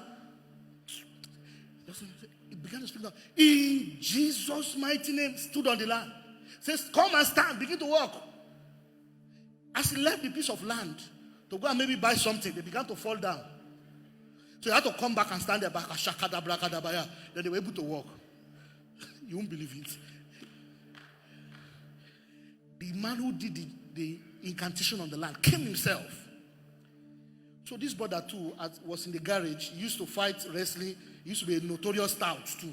He began to speak down. In Jesus' mighty name, stood on the land. Says, come and stand. Begin to walk. As he left the piece of land to go and maybe buy something, they began to fall down. So he had to come back and stand there back. Then they were able to walk. You won't believe it. The man who did the incantation on the land came himself. So this brother too was in the garage. He used to fight wrestling. He used to be a notorious stout too.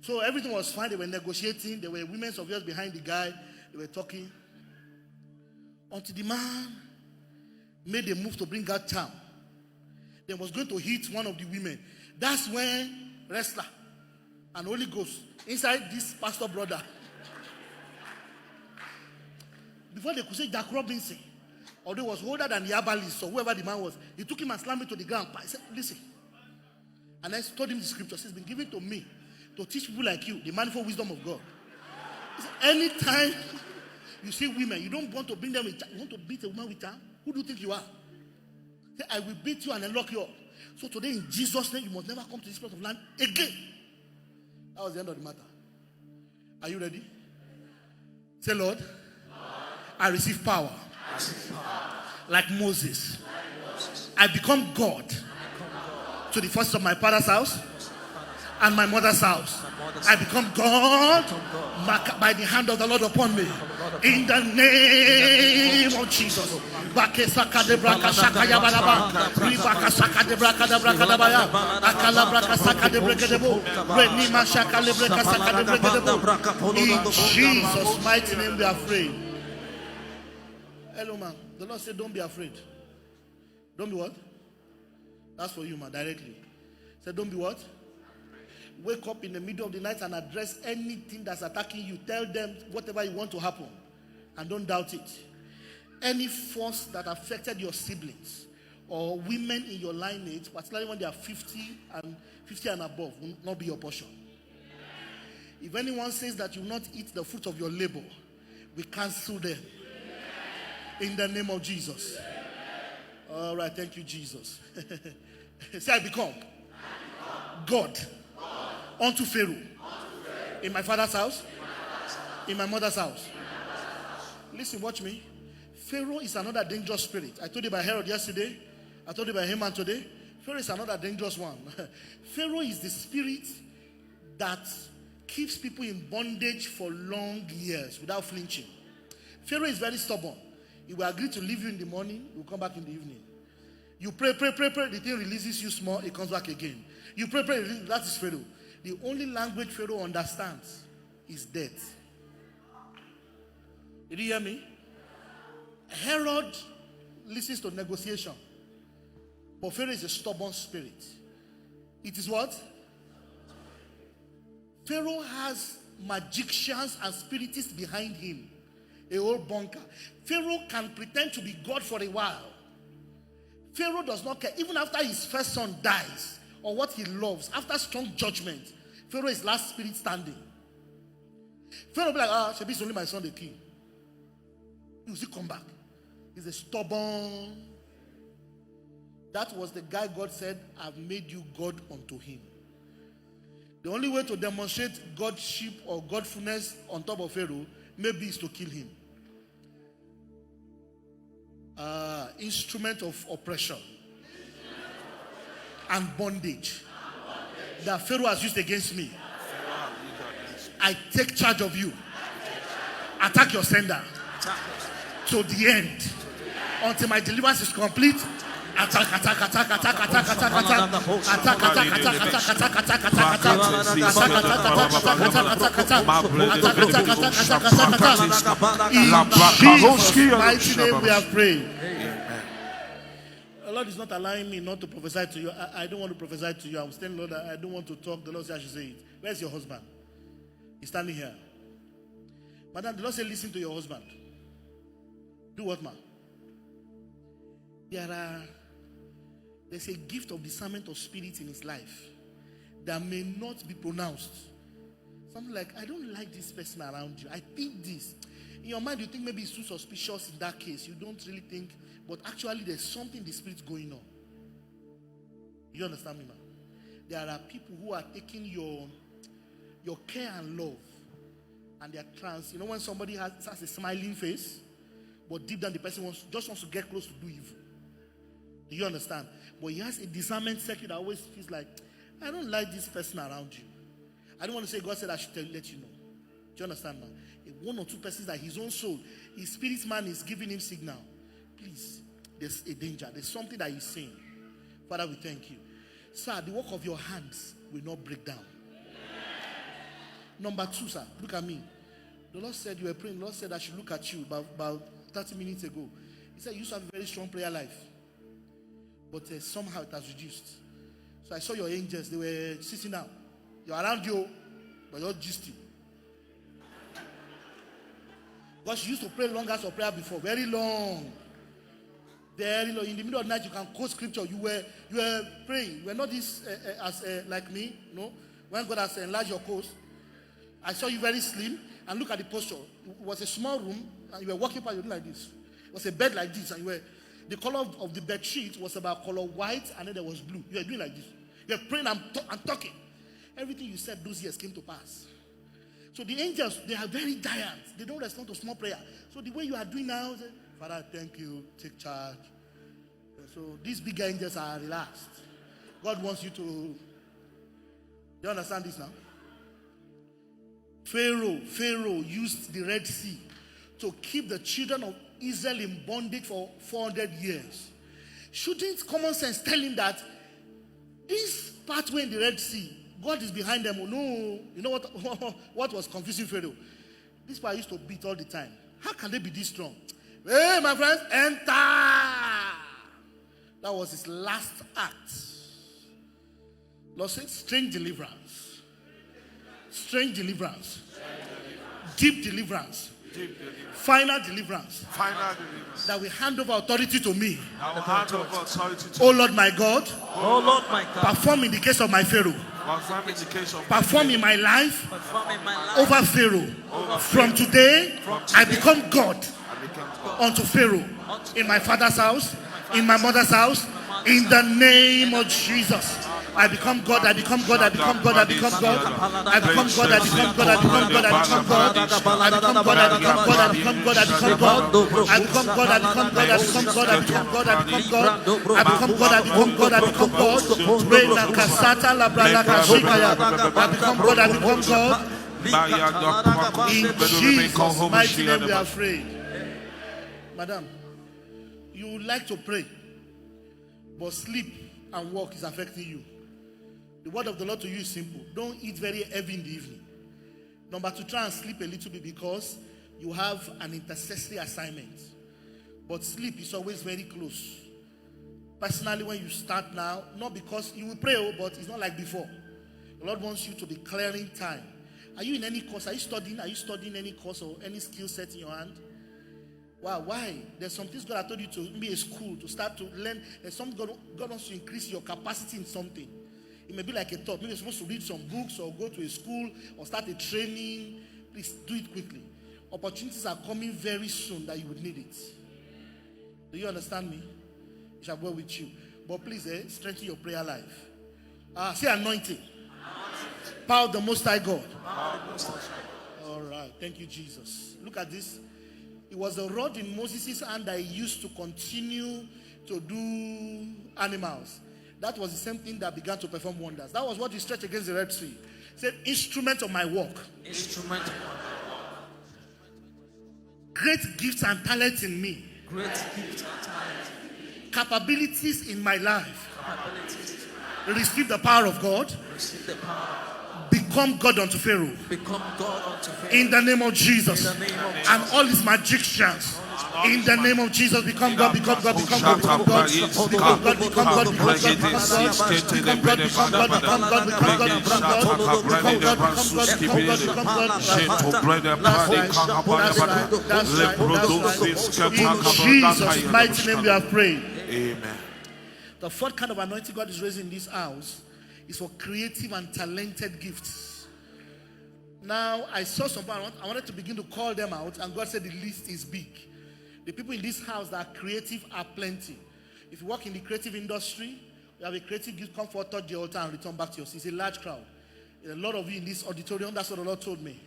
So everything was fine. They were negotiating. There were women of yours behind the guy. They were talking. Until the man made a move to bring out charm. Then was going to hit one of the women. That's when wrestler and Holy Ghost inside this pastor brother. Before they could say Jack Robinson, although he was older than the herbalist or whoever the man was, he took him and slammed him to the ground. He said, listen. And I told him the scriptures. It's been given to me to teach people like you the manifold wisdom of God. He said, anytime you see women, you don't want to bring them with charm. You want to beat a woman with charm? Who do you think you are? Say, I will beat you and unlock you up. So today in Jesus' name, you must never come to this plot of land again. That was the end of the matter. Are you ready? Say, Lord, I receive power. Like Moses. I become God to the first of my father's house and my mother's house. I become God by the hand of the Lord upon me. In the name of Jesus. In Jesus' mighty name we are free. Hello, man. The Lord said, don't be afraid. Don't be what? That's for you, man, directly. Said, don't be what? Wake up in the middle of the night and address anything that's attacking you. Tell them whatever you want to happen. And don't doubt it. Any force that affected your siblings or women in your lineage, particularly when they are 50 and above, will not be your portion. If anyone says that you will not eat the fruit of your labor, we cancel them. In the name of Jesus. All right, thank you, Jesus. Say, I become God unto Pharaoh. In my father's house, in my mother's house. Listen, watch me. Pharaoh is another dangerous spirit. I told you about Herod yesterday. I told you about Haman today. Pharaoh is another dangerous one. Pharaoh is the spirit that keeps people in bondage for long years without flinching. Pharaoh is very stubborn. He will agree to leave you in the morning. He will come back in the evening. You pray. The thing releases you small. It comes back again. You pray. That is Pharaoh. The only language Pharaoh understands is death. Did you hear me? Herod listens to negotiation. But Pharaoh is a stubborn spirit. It is what? Pharaoh has magicians and spiritists behind him. A whole bunker. Pharaoh can pretend to be God for a while. Pharaoh does not care. Even after his first son dies, or what he loves, after strong judgment, Pharaoh is last spirit standing. Pharaoh will be like, Shebi is only my son the king. He will still come back. He's a stubborn. That was the guy God said, I've made you God unto him. The only way to demonstrate Godship or Godfulness on top of Pharaoh maybe is to kill him. Instrument of oppression and bondage that Pharaoh has used against me. I take charge of you. Attack your sender to the end until my deliverance is complete. Attack. In Jesus' mighty name we are praying. The Lord is not allowing me not to prophesy to you. I don't want to prophesy to you. I'm telling the Lord that I don't want to talk. The Lord said I should say it. Where's your husband? He's standing here. Madam, the Lord said listen to your husband. Do what, man? There's a gift of discernment of spirit in his life that may not be pronounced. Something like, I don't like this person around you. I think this. In your mind, you think maybe it's too suspicious in that case. You don't really think, but actually there's something in the spirit going on. You understand me, man? There are people who are taking your care and love and they are trans. You know when somebody has a smiling face, but deep down the person just wants to get close to do evil. Do you understand? But he has a discernment circuit that always feels like, I don't like this person around you. I don't want to say God said I should let you know. Do you understand now? If one or two persons that his own soul, his spirit man is giving him signal. Please, there's a danger. There's something that he's saying. Father, we thank you. Sir, the work of your hands will not break down. Number 2, sir, look at me. The Lord said you were praying. The Lord said I should look at you about 30 minutes ago. He said you used to have a very strong prayer life. But somehow it has reduced. So I saw your angels. They were sitting down. You're around you, but you're gisting. Because you used to pray long hours of prayer before. Very long. Very long. In the middle of the night, you can quote scripture. You were praying. You were not this like me. No. When God has enlarged your coast, I saw you very slim. And look at the posture. It was a small room, and you were walking by, you were like this. It was a bed like this, and you were, the color of the bed sheet was about color white, and then there was blue. You were doing like this. You were praying and talking. Everything you said those years came to pass. So the angels, they are very giants. They don't respond to small prayer. So the way you are doing now, say, Father, thank you, take charge. So these big angels are relaxed. God wants you to, you understand this now? Pharaoh used the Red Sea to keep the children of Israel in bondage for 400 years. Shouldn't common sense tell him that this pathway in the Red Sea, God is behind them? Oh, no. You know what was confusing Pharaoh? This part used to beat all the time. How can they be this strong? Hey, my friends, enter! That was his last act. Lord said, strange deliverance. Strange deliverance. Deep deliverance. Final deliverance. That will hand over authority to me. Oh Lord my God. Oh Lord my God. Perform in the case of my Pharaoh. Perform in my life over Pharaoh. From today, I become God unto Pharaoh. In my father's house, in my mother's house, in the name of Jesus. I become God, I become God, I become God, I become God. I become God, I become God, I become God, I become God. I become God, I become God, I become God, I become God. I become God, I become God, I become God, I become God, I become God. I become God, I become God, I become God. Reina Kasata la Brala Kashikaya. I become God, I become God. In Jesus' mighty name we are free. Madam, you would like to pray, but sleep and work is affecting you. The word of the Lord to you is simple. Don't eat very heavy in the evening. Number 2, try and sleep a little bit because you have an intercessory assignment. But sleep is always very close. Personally, when you start now, not because you will pray, but it's not like before. The Lord wants you to be clearing time. Are you in any course? Are you studying? Are you studying any course or any skill set in your hand? Wow, why? There's some things God has told you to be a school, to start to learn. There's something God wants to increase your capacity in something. It may be like a thought. Maybe you're supposed to read some books or go to a school or start a training. Please do it quickly. Opportunities are coming very soon that you would need it. Do you understand me? It shall go with you. But please, strengthen your prayer life. Say anointing. Power of the Most High God. All right. Thank you, Jesus. Look at this. It was the rod in Moses' hand that he used to continue to do animals. That was the same thing that began to perform wonders. That was what he stretched against the Red Sea. He said, instrument of my work. Instrument of my work. Great gifts and talents in me. Great gifts and talents. Capabilities in my life. Receive the power of God. Receive the power. Become God unto Pharaoh. Become God unto Pharaoh. In the name of Jesus. In the name of Jesus. And all his magicians. In the name of Jesus, become God, become God, become God, become God, become God, become God, become God, become God, become God, become God, become God, become God, become God. In Jesus' mighty name we are praying. Amen. The fourth kind of anointing God is raising in this house is for creative and talented gifts. Now, I saw some people, I wanted to begin to call them out, and God said the list is big. The people in this house that are creative are plenty. If you work in the creative industry, you have a creative gift, come forward, touch the altar, and return back to your seat. It's a large crowd. A lot of you in this auditorium, that's what the Lord told me.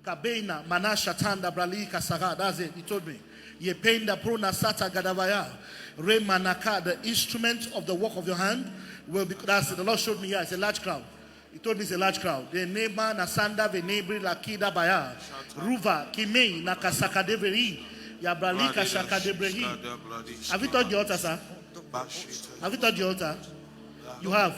Kabeina, Mana Shatanda, Brali, Kasaga, that's it, He told me. Yependa, Prona, Sata, Gadavaya, Re Manaka, the instrument of the work of your hand will be, that's it, the Lord showed me here, it's a large crowd. He told me it's a large crowd. The Nema, Nasanda, Venebri, Lakida, Baya, Ruva, Kimei, Nakasakadeveri, Yabralika, Shakadebrehi. Have you touched the altar, sir? Have you touched the altar? You have.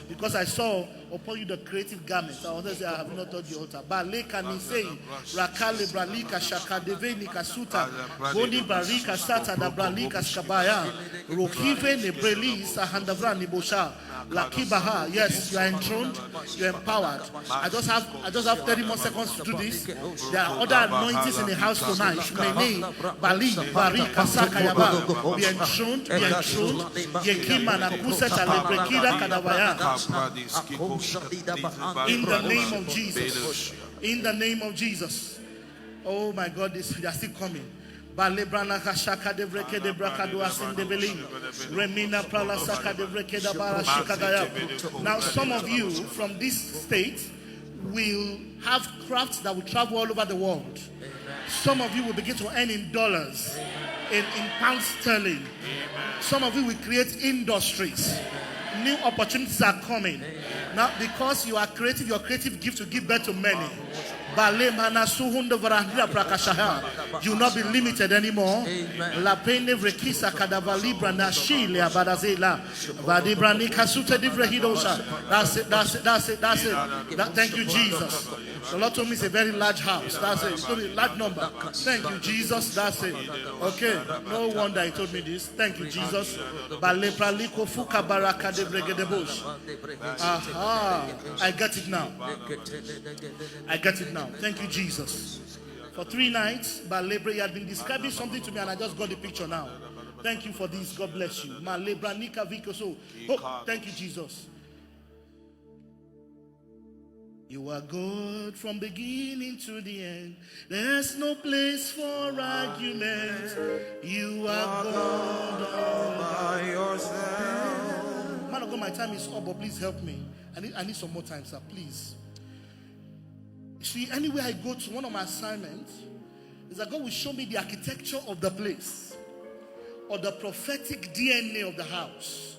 Because I saw upon you the creative garments. I want to say I have not touched the altar. Baleka nisei, rakale bralika shakadeve nikasuta, boni barika sata da bralika skabaya, rokive nebreli sahandavra nibosha, lakibaha. Yes, you are enthroned, you are empowered. I just have 30 more seconds to do this. There are other anointings in the house tonight. Mene, Bali, barika sakayaba. Be enthroned, be enthroned. Yekima nakuseta lebrekida kadavaya. In the name of Jesus. In the name of Jesus. Oh my God, they are still coming. Now some of you from this state will have crafts that will travel all over the world. Some of you will begin to earn in dollars, in pounds sterling. Some of you will create industries. New opportunities are coming. Now, because you are creative, your creative gift to give birth to many. You will not be limited anymore. That's it. Thank you, Jesus. The Lord told me it's a very large house. That's it. It's going to be a large number. Thank you, Jesus. That's it. Okay. No wonder he told me this. Thank you, Jesus. Aha. I get it now. I get it now. Thank you, Jesus. For 3 nights, Balebra, you had been describing something to me and I just got the picture now. Thank you for this. God bless you. Malebra Nika Viko. So, thank you, Jesus. You are God from beginning to the end. There's no place for argument. You are God all by yourself. Man of God, my time is up, but please help me. I need some more time, sir, please. See, anywhere I go to, one of my assignments is that God will show me the architecture of the place or the prophetic DNA of the house.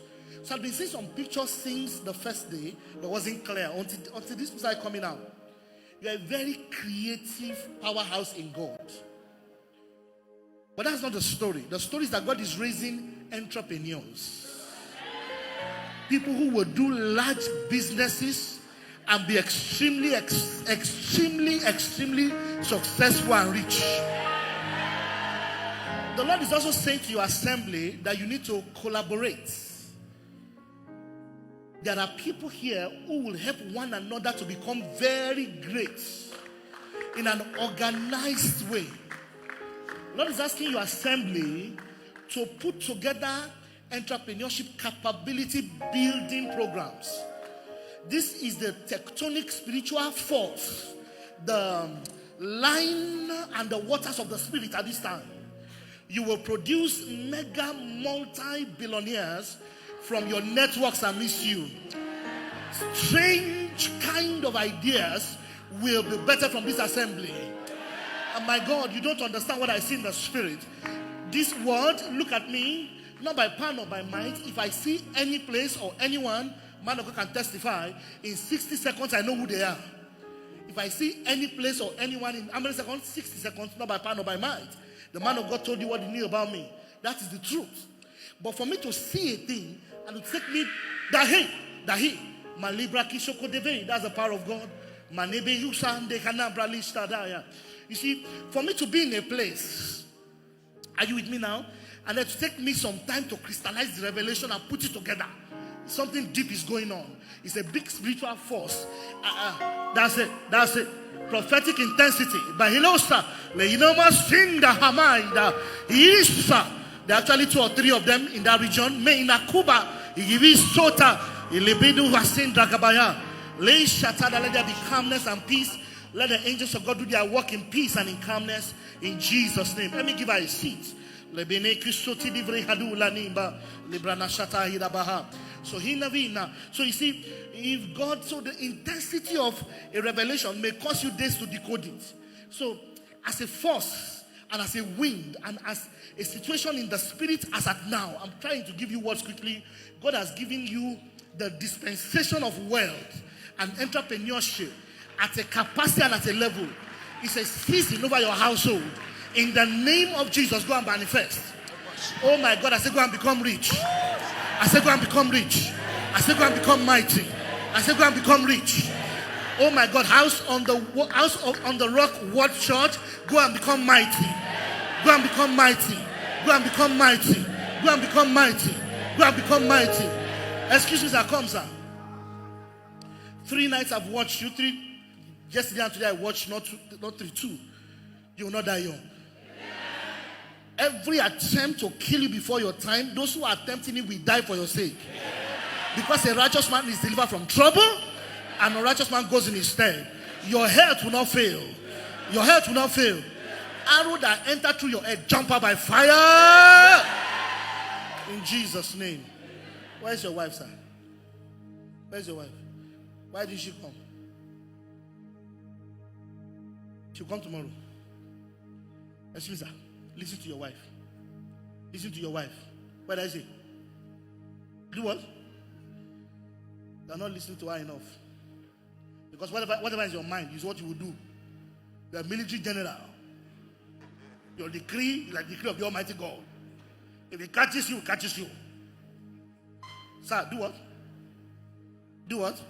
So I've been seeing some pictures since the first day, but wasn't clear until this started coming out. You are a very creative powerhouse in God. But that's not the story. The story is that God is raising entrepreneurs. People who will do large businesses and be extremely successful and rich. The Lord is also saying to your assembly that you need to collaborate. There are people here who will help one another to become very great in an organized way. The Lord is asking your assembly to put together entrepreneurship capability building programs. This is the tectonic spiritual force, the line and the waters of the spirit at this time. You will produce mega multi-billionaires from your networks amidst you. Strange kind of ideas will be better from this assembly. And my God, you don't understand what I see in the spirit. This word, look at me, not by power nor by might. If I see any place or anyone, man of God can testify, in 60 seconds I know who they are. If I see any place or anyone in how many seconds? 60 seconds, not by power nor by might. The man of God told you what he knew about me. That is the truth. But for me to see a thing and to take me dahi, malibra kishoko deve, that's the power of God. Manebe yusande kanabra listadaya. You see, for me to be in a place, are you with me now? And then to take me some time to crystallize the revelation and put it together. Something deep is going on. It's a big spiritual force. That's it. Prophetic intensity. Bahilosa, Leinoma Sinda Hamaida, Isa. There are actually 2 or 3 of them in that region. Meina Kuba, Igivi Sota, Ilibidu Hasin Dragabaya. Lay Shatada, let there be calmness and peace. Let the angels of God do their work in peace and in calmness in Jesus' name. Let me give her a seat. So you see, if God, so the intensity of a revelation may cause you days to decode it. So as a force and as a wind and as a situation in the spirit as at now, I'm trying to give you words quickly. God has given you the dispensation of wealth and entrepreneurship at a capacity and at a level. It's a season over your household. In the name of Jesus, go and manifest. Oh my God, I say go and become rich. I say go and become rich. I say go and become mighty. I say go and become rich. Oh my God, house on the rock, what church? Go and become mighty. Go and become mighty. Go and become mighty. Go and become mighty. Go and become mighty. Excuse me, sir. Come, sir. 3 nights I've watched you. 3. Yesterday and today I watched not 3, 2. You will not die young. Every attempt to kill you before your time, those who are attempting it will die for your sake. Because a righteous man is delivered from trouble, and a righteous man goes in his stead. Your health will not fail. Your health will not fail. Arrow that enter through your head, jump out by fire. In Jesus' name. Where's your wife, sir? Where's your wife? Why did she come? She'll come tomorrow. Excuse me, sir. Listen to your wife. Listen to your wife. What did I say? Do what? You are not listening to her enough. Because whatever is your mind is what you will do. You are a military general. Your decree is like the decree of the Almighty God. If it catches you, it catches you. Sir, do what? Do what?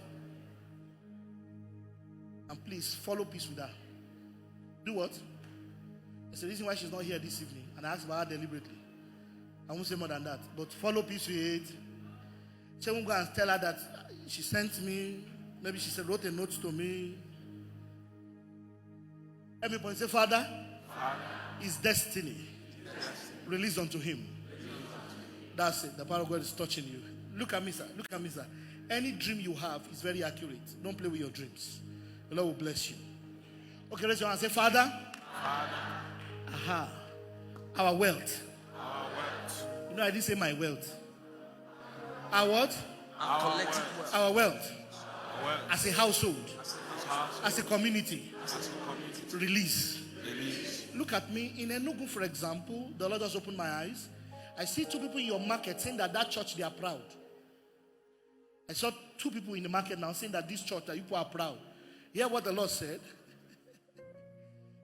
And please follow peace with her. Do what? It's the reason why she's not here this evening. And I asked about her deliberately. I won't say more than that. But follow peace with it. She won't go and tell her that she sent me. Maybe she said, wrote a note to me. Everybody say, Father, his destiny. Release unto him. That's it. The power of God is touching you. Look at me, sir. Look at me, sir. Any dream you have is very accurate. Don't play with your dreams. The Lord will bless you. Okay, raise your hand and say, Father. Aha. Our wealth. You know, I didn't say my wealth. Our what? Our collective wealth. Our wealth. As a household. As a community. Release. Look at me. In Enugu, for example, the Lord has opened my eyes. I see 2 people in your market saying that church, they are proud. I saw 2 people in the market now saying that this church, that people are proud. Hear what the Lord said?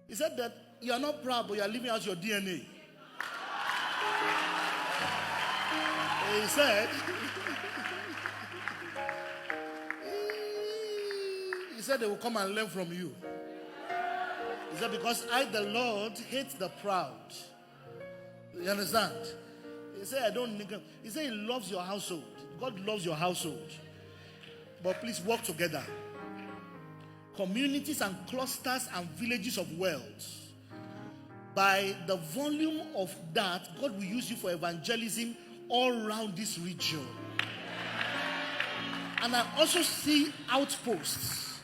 He said that you are not proud, but you are living out your DNA. He said, they will come and learn from you. He said, because I, the Lord, hate the proud. You understand? He said, I don't neglect. He said, he loves your household. God loves your household. But please work together. Communities and clusters and villages of wealth. By the volume of that, God will use you for evangelism all around this region. And I also see outposts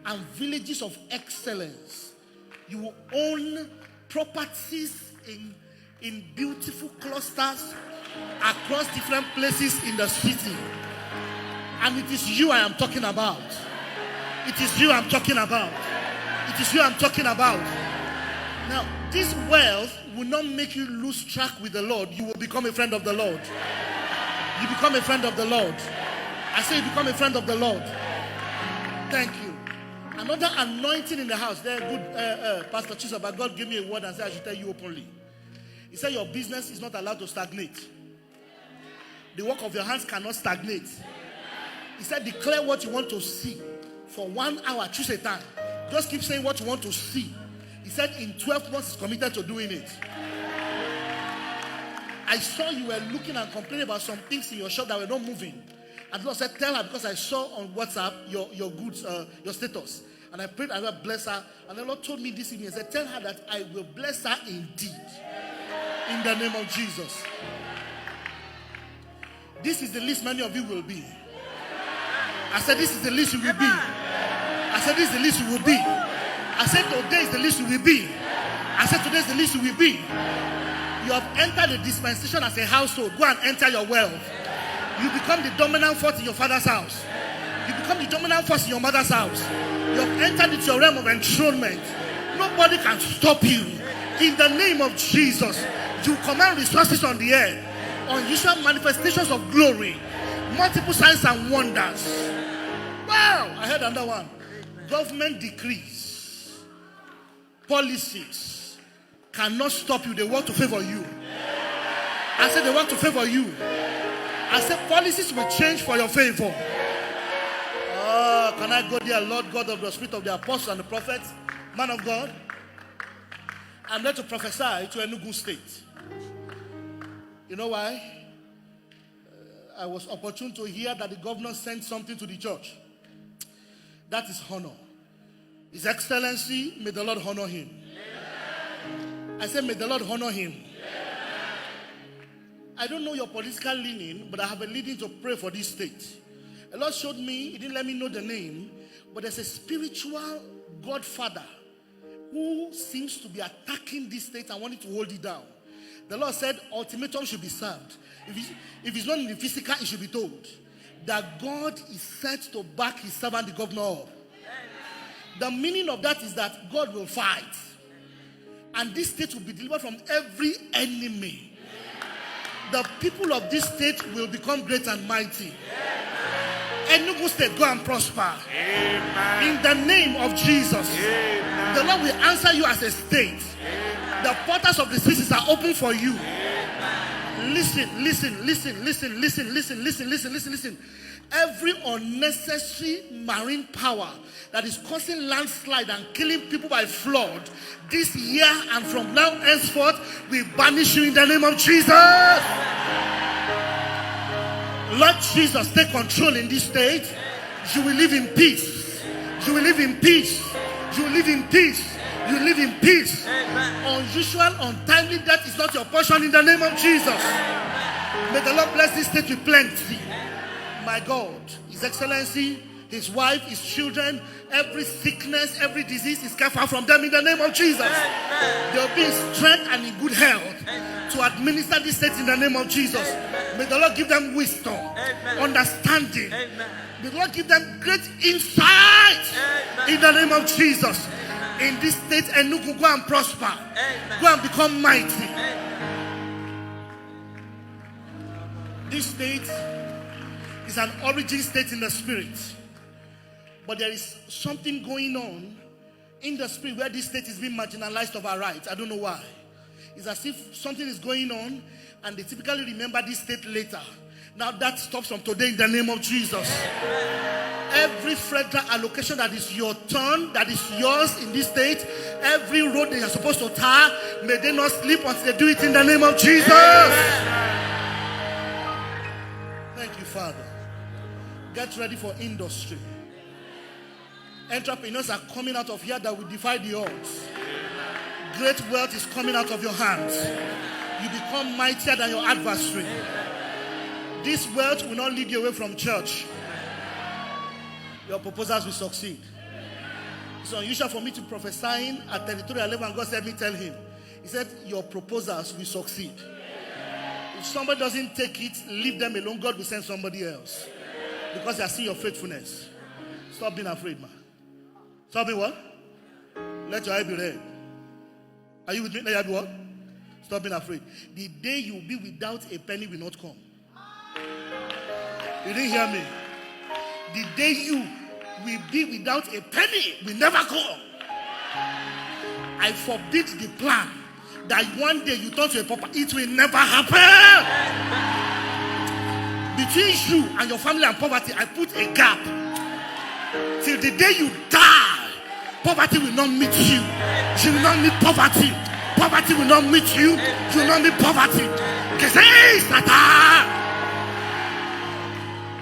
and villages of excellence. You will own properties in beautiful clusters across different places in the city. And it is you I am talking about. It is you I'm talking about. It is you I'm talking about. Now, this wealth will not make you lose track with the Lord. You will become a friend of the Lord. You become a friend of the Lord. I say you become a friend of the Lord. Thank you. Another anointing in the house. There, good Pastor Chisa, but God gave me a word and said I should tell you openly. He said your business is not allowed to stagnate. The work of your hands cannot stagnate. He said declare what you want to see. For 1 hour, choose a time. Just keep saying what you want to see. He said in 12 months he's committed to doing it. I saw you were looking and complaining about some things in your shop that were not moving. And the Lord said, tell her, because I saw on WhatsApp your goods, your status. And I prayed and I bless her. And the Lord told me this evening, he said, tell her that I will bless her indeed. In the name of Jesus. This is the least many of you will be. I said, this is the least you will be. I said, this is the least you will be. I said, today is the least you will be. I said, today is the least you will be. You have entered the dispensation as a household. Go and enter your wealth. You become the dominant force in your father's house. You become the dominant force in your mother's house. You have entered into your realm of enthronement. Nobody can stop you. In the name of Jesus, you command resources on the earth. Unusual manifestations of glory. Multiple signs and wonders. Wow! I heard another one. Government decrees, policies cannot stop you. They work to favor you. I said they work to favor you. I said policies will change for your favor. Oh, can I go there, Lord God of the Spirit of the Apostles and the Prophets, man of God? I'm there to prophesy to Enugu State. You know why? I was opportune to hear that the governor sent something to the church. That is honor. His Excellency, may the Lord honor him. I said, may the Lord honor him. I don't know your political leaning, but I have a leading to pray for this state. The Lord showed me, he didn't let me know the name, but there's a spiritual godfather who seems to be attacking this state and wanting to hold it down. The Lord said ultimatum should be served. If it's not in the physical, it should be told that God is set to back his servant, the governor up. The meaning of that is that God will fight. And this state will be delivered from every enemy. The people of this state will become great and mighty. Enugu State, go and prosper. Amen. In the name of Jesus. Amen. The Lord will answer you as a state. Amen. The portals of the cities are open for you. Amen. Listen. Every unnecessary marine power that is causing landslide and killing people by flood this year and from now henceforth, we banish you in the name of Jesus. Lord Jesus, take control in this state. You will live in peace. You will live in peace. You will live in peace. You live in peace. Amen. Unusual, untimely death is not your portion in the name of Jesus. Amen. May the Lord bless this state with plenty. My God, His Excellency, His wife, His children, every sickness, every disease is kept far from them in the name of Jesus. Amen. They will be in strength and in good health. Amen. To administer this state in the name of Jesus. Amen. May the Lord give them wisdom, amen, understanding. Amen. May the Lord give them great insight, amen, in the name of Jesus. Amen. In this state, Enugu, go and prosper. Amen. Go and become mighty. Amen. This state is an origin state in the spirit. But there is something going on in the spirit where this state is being marginalized of our rights. I don't know why. It's as if something is going on and they typically remember this state later. Now that stops from today in the name of Jesus. Every federal allocation that is your turn, that is yours in this state, every road that you're supposed to tar, may they not sleep until they do it in the name of Jesus. Thank you, Father. Get ready for industry. Entrepreneurs are coming out of here that will defy the odds. Great wealth is coming out of your hands. You become mightier than your adversary. This wealth will not lead you away from church. Your proposals will succeed. It's unusual for me to prophesy at territorial level, and God said me tell him. He said, your proposals will succeed. If somebody doesn't take it, leave them alone. God will send somebody else. Because they are seeing your faithfulness. Stop being afraid, man. Stop being what? Let your eye be red. Are you with me? Let your eye be what? Stop being afraid. The day you will be without a penny will not come. You didn't hear me? The day you will be without a penny will never come. I forbid the plan that one day you turn to a pauper. It will never happen. Between you and your family and poverty, I put a gap. Till the day you die, poverty will not meet you. You will not meet poverty. Poverty will not meet you. You will not meet poverty.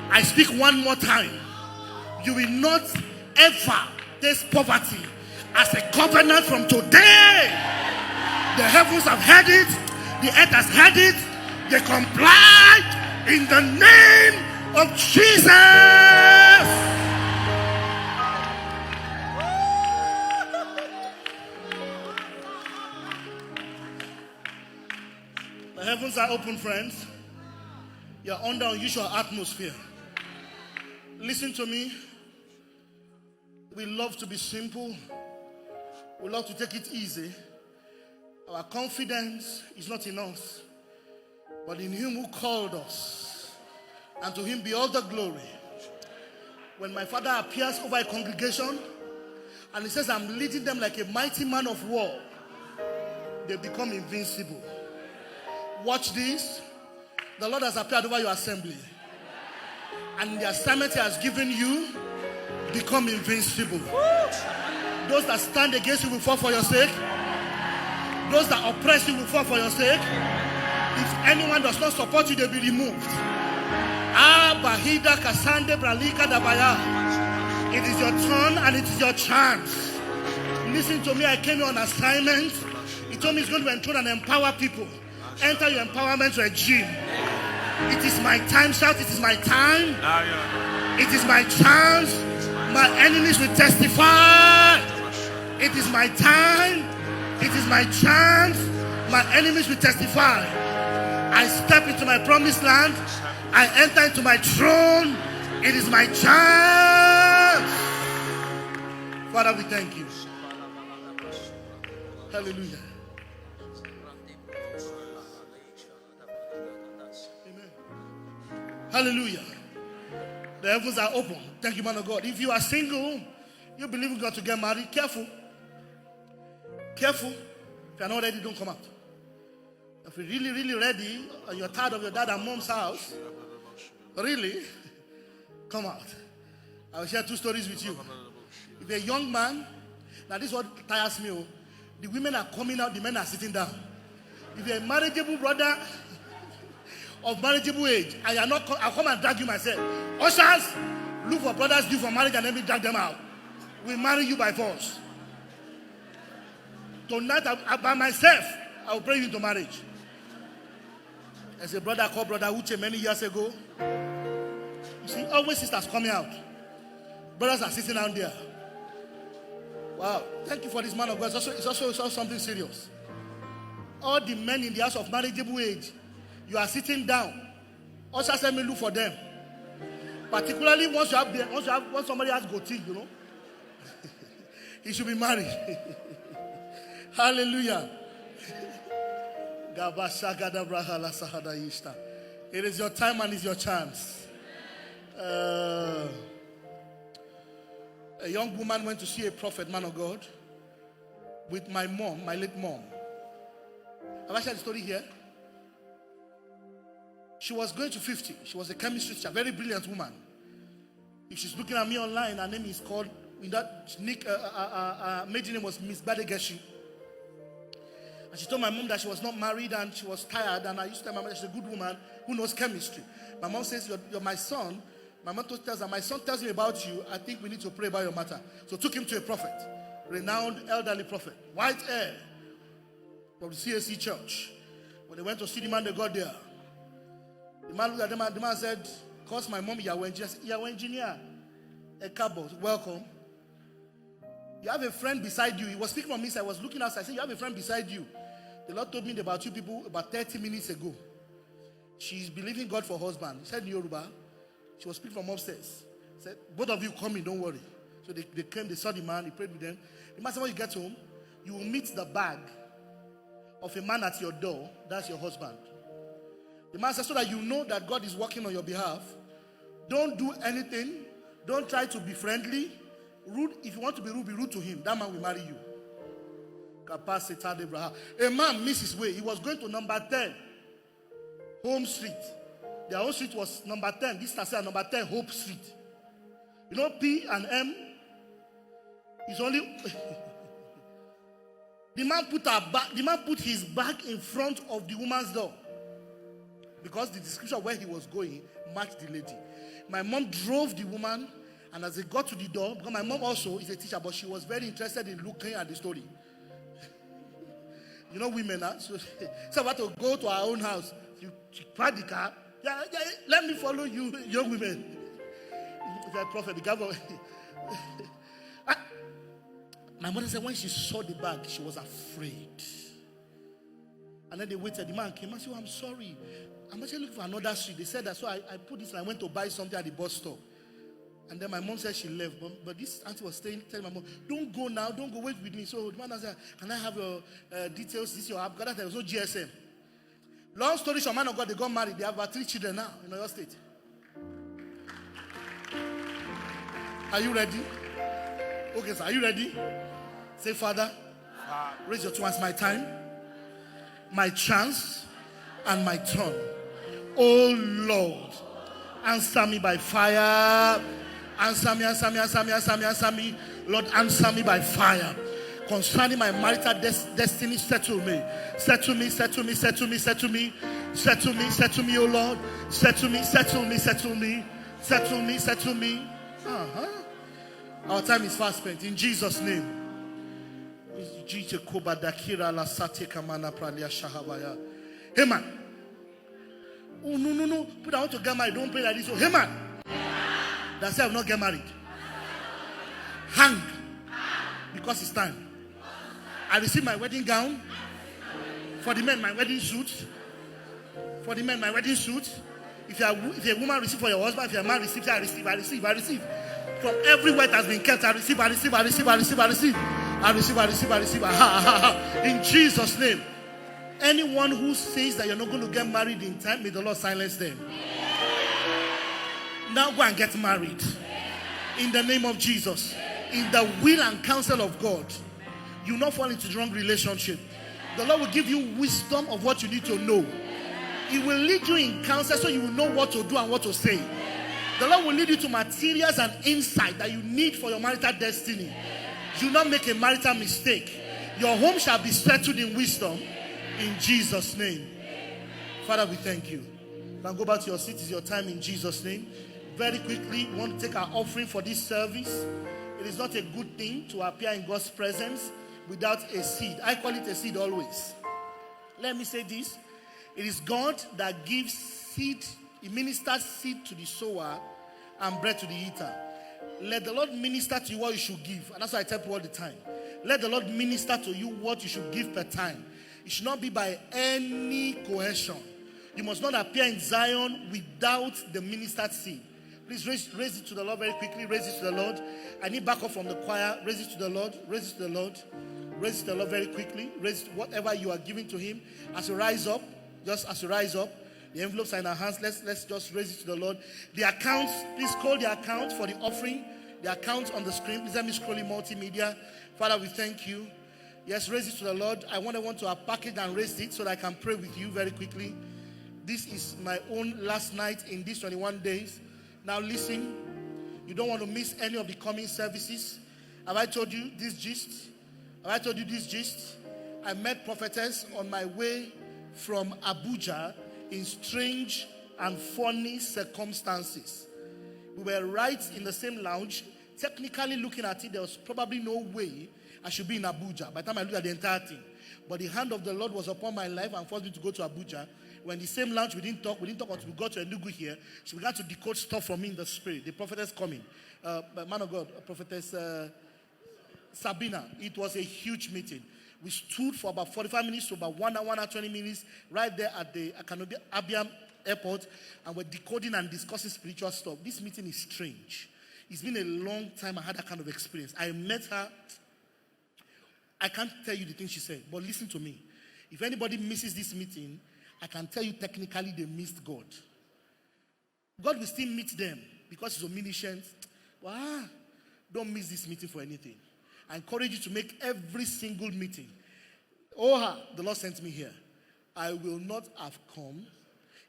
I speak one more time. You will not ever taste poverty as a covenant from today. The heavens have heard it. The earth has heard it. They comply in the name of Jesus. The heavens are open, friends. You are under unusual atmosphere. Listen to me. We love to be simple. We love to take it easy. Our confidence is not in us, but in him who called us. And to him be all the glory, When my father appears over a congregation and he says, I'm leading them like a mighty man of war, they become invincible. Watch this. The Lord has appeared over your assembly. And the assignment he has given you, become invincible. Those that stand against you will fall for your sake. Those that oppress you will fall for your sake. If anyone does not support you, they'll be removed. Bahida Kasande Bralika Dabaya. It is your turn and it is your chance. Listen to me, I came here on assignment. He told me he's going to enthrone and empower people. Enter your empowerment regime. It is my time, shout, it is my time. It is my chance. My enemies will testify. It is my time. It is my chance. My enemies will testify. I step into my promised land. I enter into my throne. It is my chance. Father, we thank you. Hallelujah. Amen. Hallelujah. The heavens are open. Thank you, man of God. If you are single, you believe in God to get married, careful. Careful. If you are not ready, don't come out. If you're really, really ready, and you're tired of your dad and mom's house, really, come out. I will share 2 stories with you. If you're a young man, now this is what tires me. The women are coming out, the men are sitting down. If you're a marriageable brother of marriageable age, and you're not, I'll come and drag you myself. Ushers, look for brothers due for marriage and let me drag them out. We'll marry you by force. Tonight, by myself, I will bring you into marriage. There's a brother called Brother Uche many years ago. You see, always sisters coming out. Brothers are sitting down there. Wow. Thank you for this man of God. It's also something serious. All the men in the house of marriageable age, you are sitting down. Also, send me look for them. Particularly once somebody has goatee, you know, he should be married. Hallelujah. It is your time and it's your chance. A young woman went to see a prophet, man of God, with my mom, my late mom. Have I shared the story here? She was going to 50. She was a chemistry teacher, very brilliant woman. If she's looking at me online, her name is called, in that maiden name was Miss Badegeshi. And she told my mom that she was not married and she was tired. And I used to tell my mom that she's a good woman who knows chemistry. My mom says, you're my son. My mom tells her, my son tells me about you. I think we need to pray about your matter. So took him to a prophet, renowned elderly prophet, white hair, from the CAC church. When they went to see the man, they got there. The man looked at them and the man said, cause my mom, you're engineer. A couple, welcome. You have a friend beside you. He was speaking from me, so I was looking outside. I said, you have a friend beside you. The Lord told me about 2 people about 30 minutes ago. She's believing God for husband. He said in Yoruba. She was speaking from upstairs. He said, both of you come in, don't worry. So they came, they saw the man, he prayed with them. The man said, when you get home, you will meet the bag of a man at your door. That's your husband. The man said, so that you know that God is working on your behalf. Don't do anything. Don't try to be friendly. Rude. If you want to be rude to him. That man will marry you. A man missed his way. He was going to number 10 Home Street. Their own street was number 10. This is number 10 Hope Street. You know P and M is only the man put his bag in front of the woman's door. Because the description of where he was going matched the lady. My mom drove the woman, and as they got to the door, because my mom also is a teacher, but she was very interested in looking at the story. You know women, huh? So about to go to our own house. She parked the car. Yeah, let me follow you, young women. The prophet, the governor. My mother said when she saw the bag, she was afraid. And then they waited. The man came and said, I'm sorry. I'm actually looking for another street. They said that, so I put this and I went to buy something at the bus stop. And then my mom said she left. But this auntie was telling my mom, don't go now, don't go, wait with me. So the man said, can I have your details? This is your app. There was no GSM. Long story short, man of God, they got married. They have about 3 children now in Oyo State. Are you ready? Okay, sir. Are you ready? Say, Father, raise your two hands. My time, my chance, and my turn. Oh Lord, answer me by fire. Answer me, answer me, answer me, answer me, answer me. Lord, answer me by fire. Concerning my marital destiny, settle me. Settle me, settle me, settle me, settle me. Settle me, settle me, oh Lord. Settle me, settle me, settle me. Settle me, settle me. Our time is fast spent. In Jesus' name. Hey man. Oh no. Put I want to get married. Don't pray like this. Oh, hey man. That's why I will not get married. Hang. Because it's time. I received my wedding gown. For the men, my wedding suit. For the men, my wedding suit. If you're a woman, receive for your husband. If you're a man, receive. I receive. From everywhere that has been kept, I receive. In Jesus' name. Anyone who says that you're not going to get married in time, may the Lord silence them. Now go and get married. In the name of Jesus. In the will and counsel of God. You will not fall into the wrong relationship. The Lord will give you wisdom of what you need to know. He will lead you in counsel so you will know what to do and what to say. The Lord will lead you to materials and insight that you need for your marital destiny. Do not make a marital mistake. Your home shall be settled in wisdom. In Jesus' name. Father, we thank you. Now go back to your seat. It's your time in Jesus' name. Very quickly, we want to take our offering for this service. It is not a good thing to appear in God's presence without a seed. I call it a seed always. Let me say this. It is God that gives seed. He ministers seed to the sower and bread to the eater. Let the Lord minister to you what you should give. And that's why I tell people all the time. Let the Lord minister to you what you should give per time. It should not be by any coercion. You must not appear in Zion without the ministered seed. Please raise it to the Lord very quickly. Raise it to the Lord. I need backup from the choir. Raise it to the Lord. Raise it to the Lord. Raise it to the Lord very quickly. Raise whatever you are giving to him. As you rise up, just as you rise up, the envelopes are in our hands. Let's just raise it to the Lord. The accounts, please call the account for the offering. The account on the screen. Please let me scroll in multimedia. Father, we thank you. Yes, raise it to the Lord. I want to package and raise it so that I can pray with you very quickly. This is my own last night in these 21 days. Now listen, you don't want to miss any of the coming services. Have I told you this gist? I met prophetess on my way from Abuja in strange and funny circumstances. We were right in the same lounge. Technically looking at it, there was probably no way I should be in Abuja by the time I looked at the entire thing. But the hand of the Lord was upon my life and forced me to go to Abuja. We're in the same lounge, we didn't talk until we got to Enugu here. She began to decode stuff for me in the spirit. The prophetess coming. Man of God, prophetess Sabina. It was a huge meeting. We stood for about 45 minutes to about 1 hour, 20 minutes right there at the Abiam airport, and we're decoding and discussing spiritual stuff. This meeting is strange. It's been a long time I had that kind of experience. I met her. I can't tell you the things she said, but listen to me. If anybody misses this meeting, I can tell you technically they missed God. God will still meet them because he's omniscient. But don't miss this meeting for anything. I encourage you to make every single meeting. The Lord sent me here. I will not have come.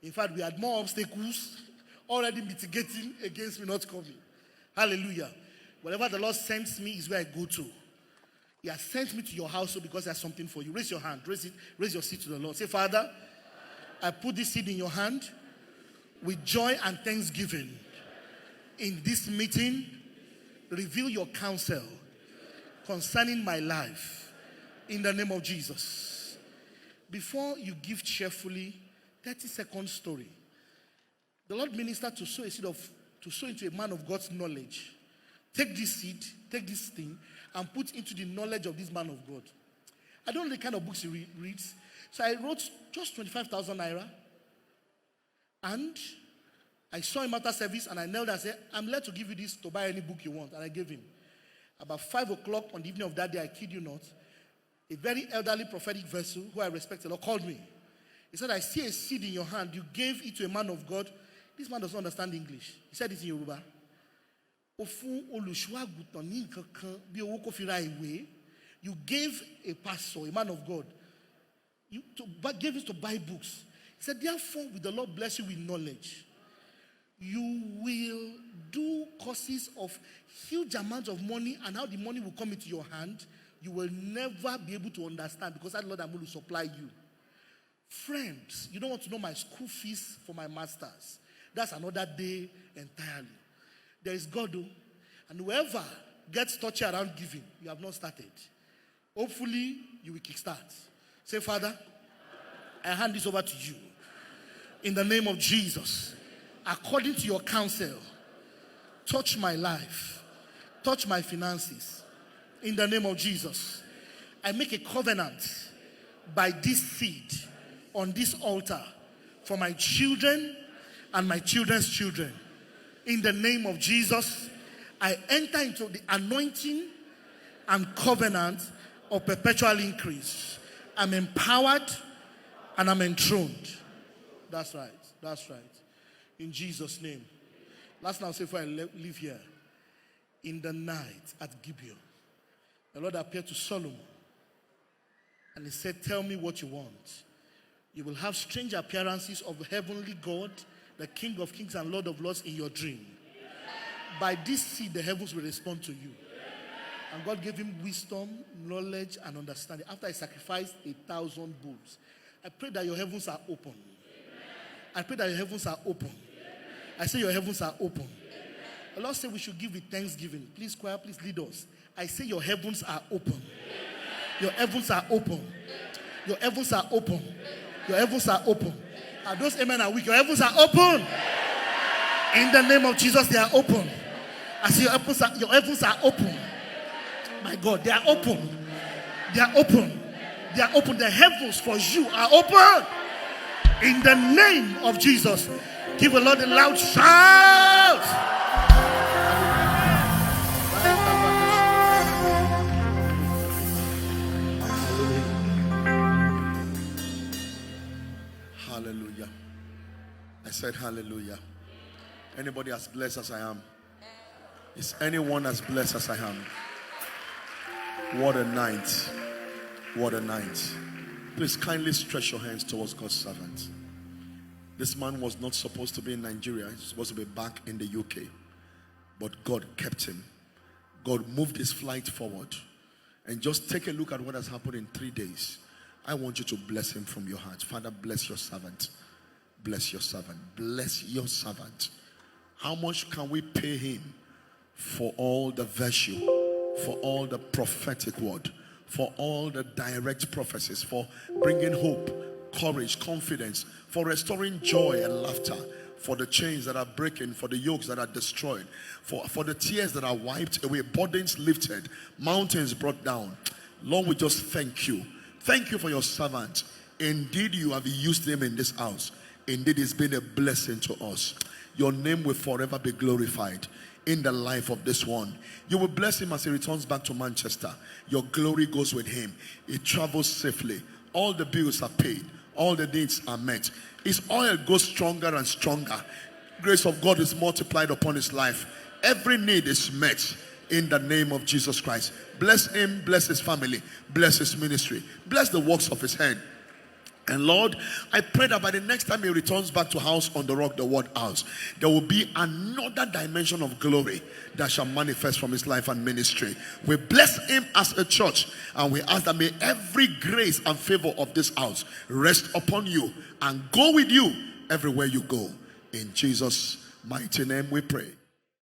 In fact, we had more obstacles already mitigating against me not coming. Hallelujah. Wherever the Lord sends me is where I go to. He has sent me to your household because there's something for you. Raise your hand. Raise your seed to the Lord. Say, Father, I put this seed in your hand with joy and thanksgiving. In this meeting, reveal your counsel concerning my life in the name of Jesus. Before you give cheerfully, 30-second story. The Lord ministered to sow into a man of God's knowledge. Take this seed, take this thing, and put into the knowledge of this man of God. I don't know the kind of books he reads. So I wrote just 25,000 naira. And I saw him after service and I knelt and said, I'm led to give you this to buy any book you want. And I gave him. About 5 o'clock on the evening of that day, I kid you not, a very elderly prophetic vessel who I respect a lot called me. He said, I see a seed in your hand. You gave it to a man of God. This man doesn't understand English. He said it in Yoruba. o fún olùṣọ́àgùtàn ní nǹkan kan bí owó kó fi ra ìwé. You gave a pastor, a man of God, gave it to buy books. He said, therefore, will the Lord bless you with knowledge. You will do courses of huge amounts of money, and how the money will come into your hand, you will never be able to understand, because that Lord will supply you. Friends, you don't want to know my school fees for my masters. That's another day entirely. There is God, and whoever gets touchy around giving, you have not started. Hopefully, you will kickstart. Say, Father, I hand this over to you. In the name of Jesus, according to your counsel, touch my life, touch my finances. In the name of Jesus, I make a covenant by this seed on this altar for my children and my children's children. In the name of Jesus, I enter into the anointing and covenant of perpetual increase. I'm empowered and I'm enthroned. That's right. That's right. In Jesus' name. Last night, I'll say before I leave here. In the night at Gibeon, the Lord appeared to Solomon. And he said, tell me what you want. You will have strange appearances of the heavenly God, the King of kings and Lord of lords in your dream. By this seed, the heavens will respond to you. And God gave him wisdom, knowledge, and understanding. After I sacrificed 1,000 bulls, I pray that your heavens are open. I pray that your heavens are open. I say your heavens are open. The Lord said we should give with thanksgiving. Please, choir, please lead us. I say your heavens are open. Your heavens are open. Your heavens are open. Your heavens are open. And those amen are weak. Your heavens are open. In the name of Jesus, they are open. I say your heavens are open. My God, they are open. They are open. They are open. The heavens for you are open. In the name of Jesus. Give the Lord a loud shout. Hallelujah. I said hallelujah. Anybody as blessed as I am? Is anyone as blessed as I am? What a night. What a night. Please kindly stretch your hands towards God's servant. This man was not supposed to be in Nigeria. He was supposed to be back in the UK. But God kept him. God moved his flight forward. And just take a look at what has happened in 3 days. I want you to bless him from your heart. Father, bless your servant. Bless your servant. Bless your servant. How much can we pay him for all the virtue, for all the prophetic word, for all the direct prophecies, for bringing hope, courage, confidence, for restoring joy and laughter, for the chains that are breaking, for the yokes that are destroyed, for the tears that are wiped away, burdens lifted, mountains brought down. Lord, we just thank you. Thank you for your servant. Indeed, you have used him in this house. Indeed, it's been a blessing to us. Your name will forever be glorified in the life of this one. You will bless him as he returns back to Manchester. Your glory goes with him. He travels safely. All the bills are paid. All the needs are met. His oil goes stronger and stronger. Grace of God is multiplied upon his life. Every need is met in the name of Jesus Christ. Bless him, bless his family, bless his ministry, bless the works of his hand. And Lord, I pray that by the next time he returns back to House on the Rock, the Word House, there will be another dimension of glory that shall manifest from his life and ministry. We bless him as a church, and we ask that may every grace and favor of this house rest upon you and go with you everywhere you go. In Jesus' mighty name we pray.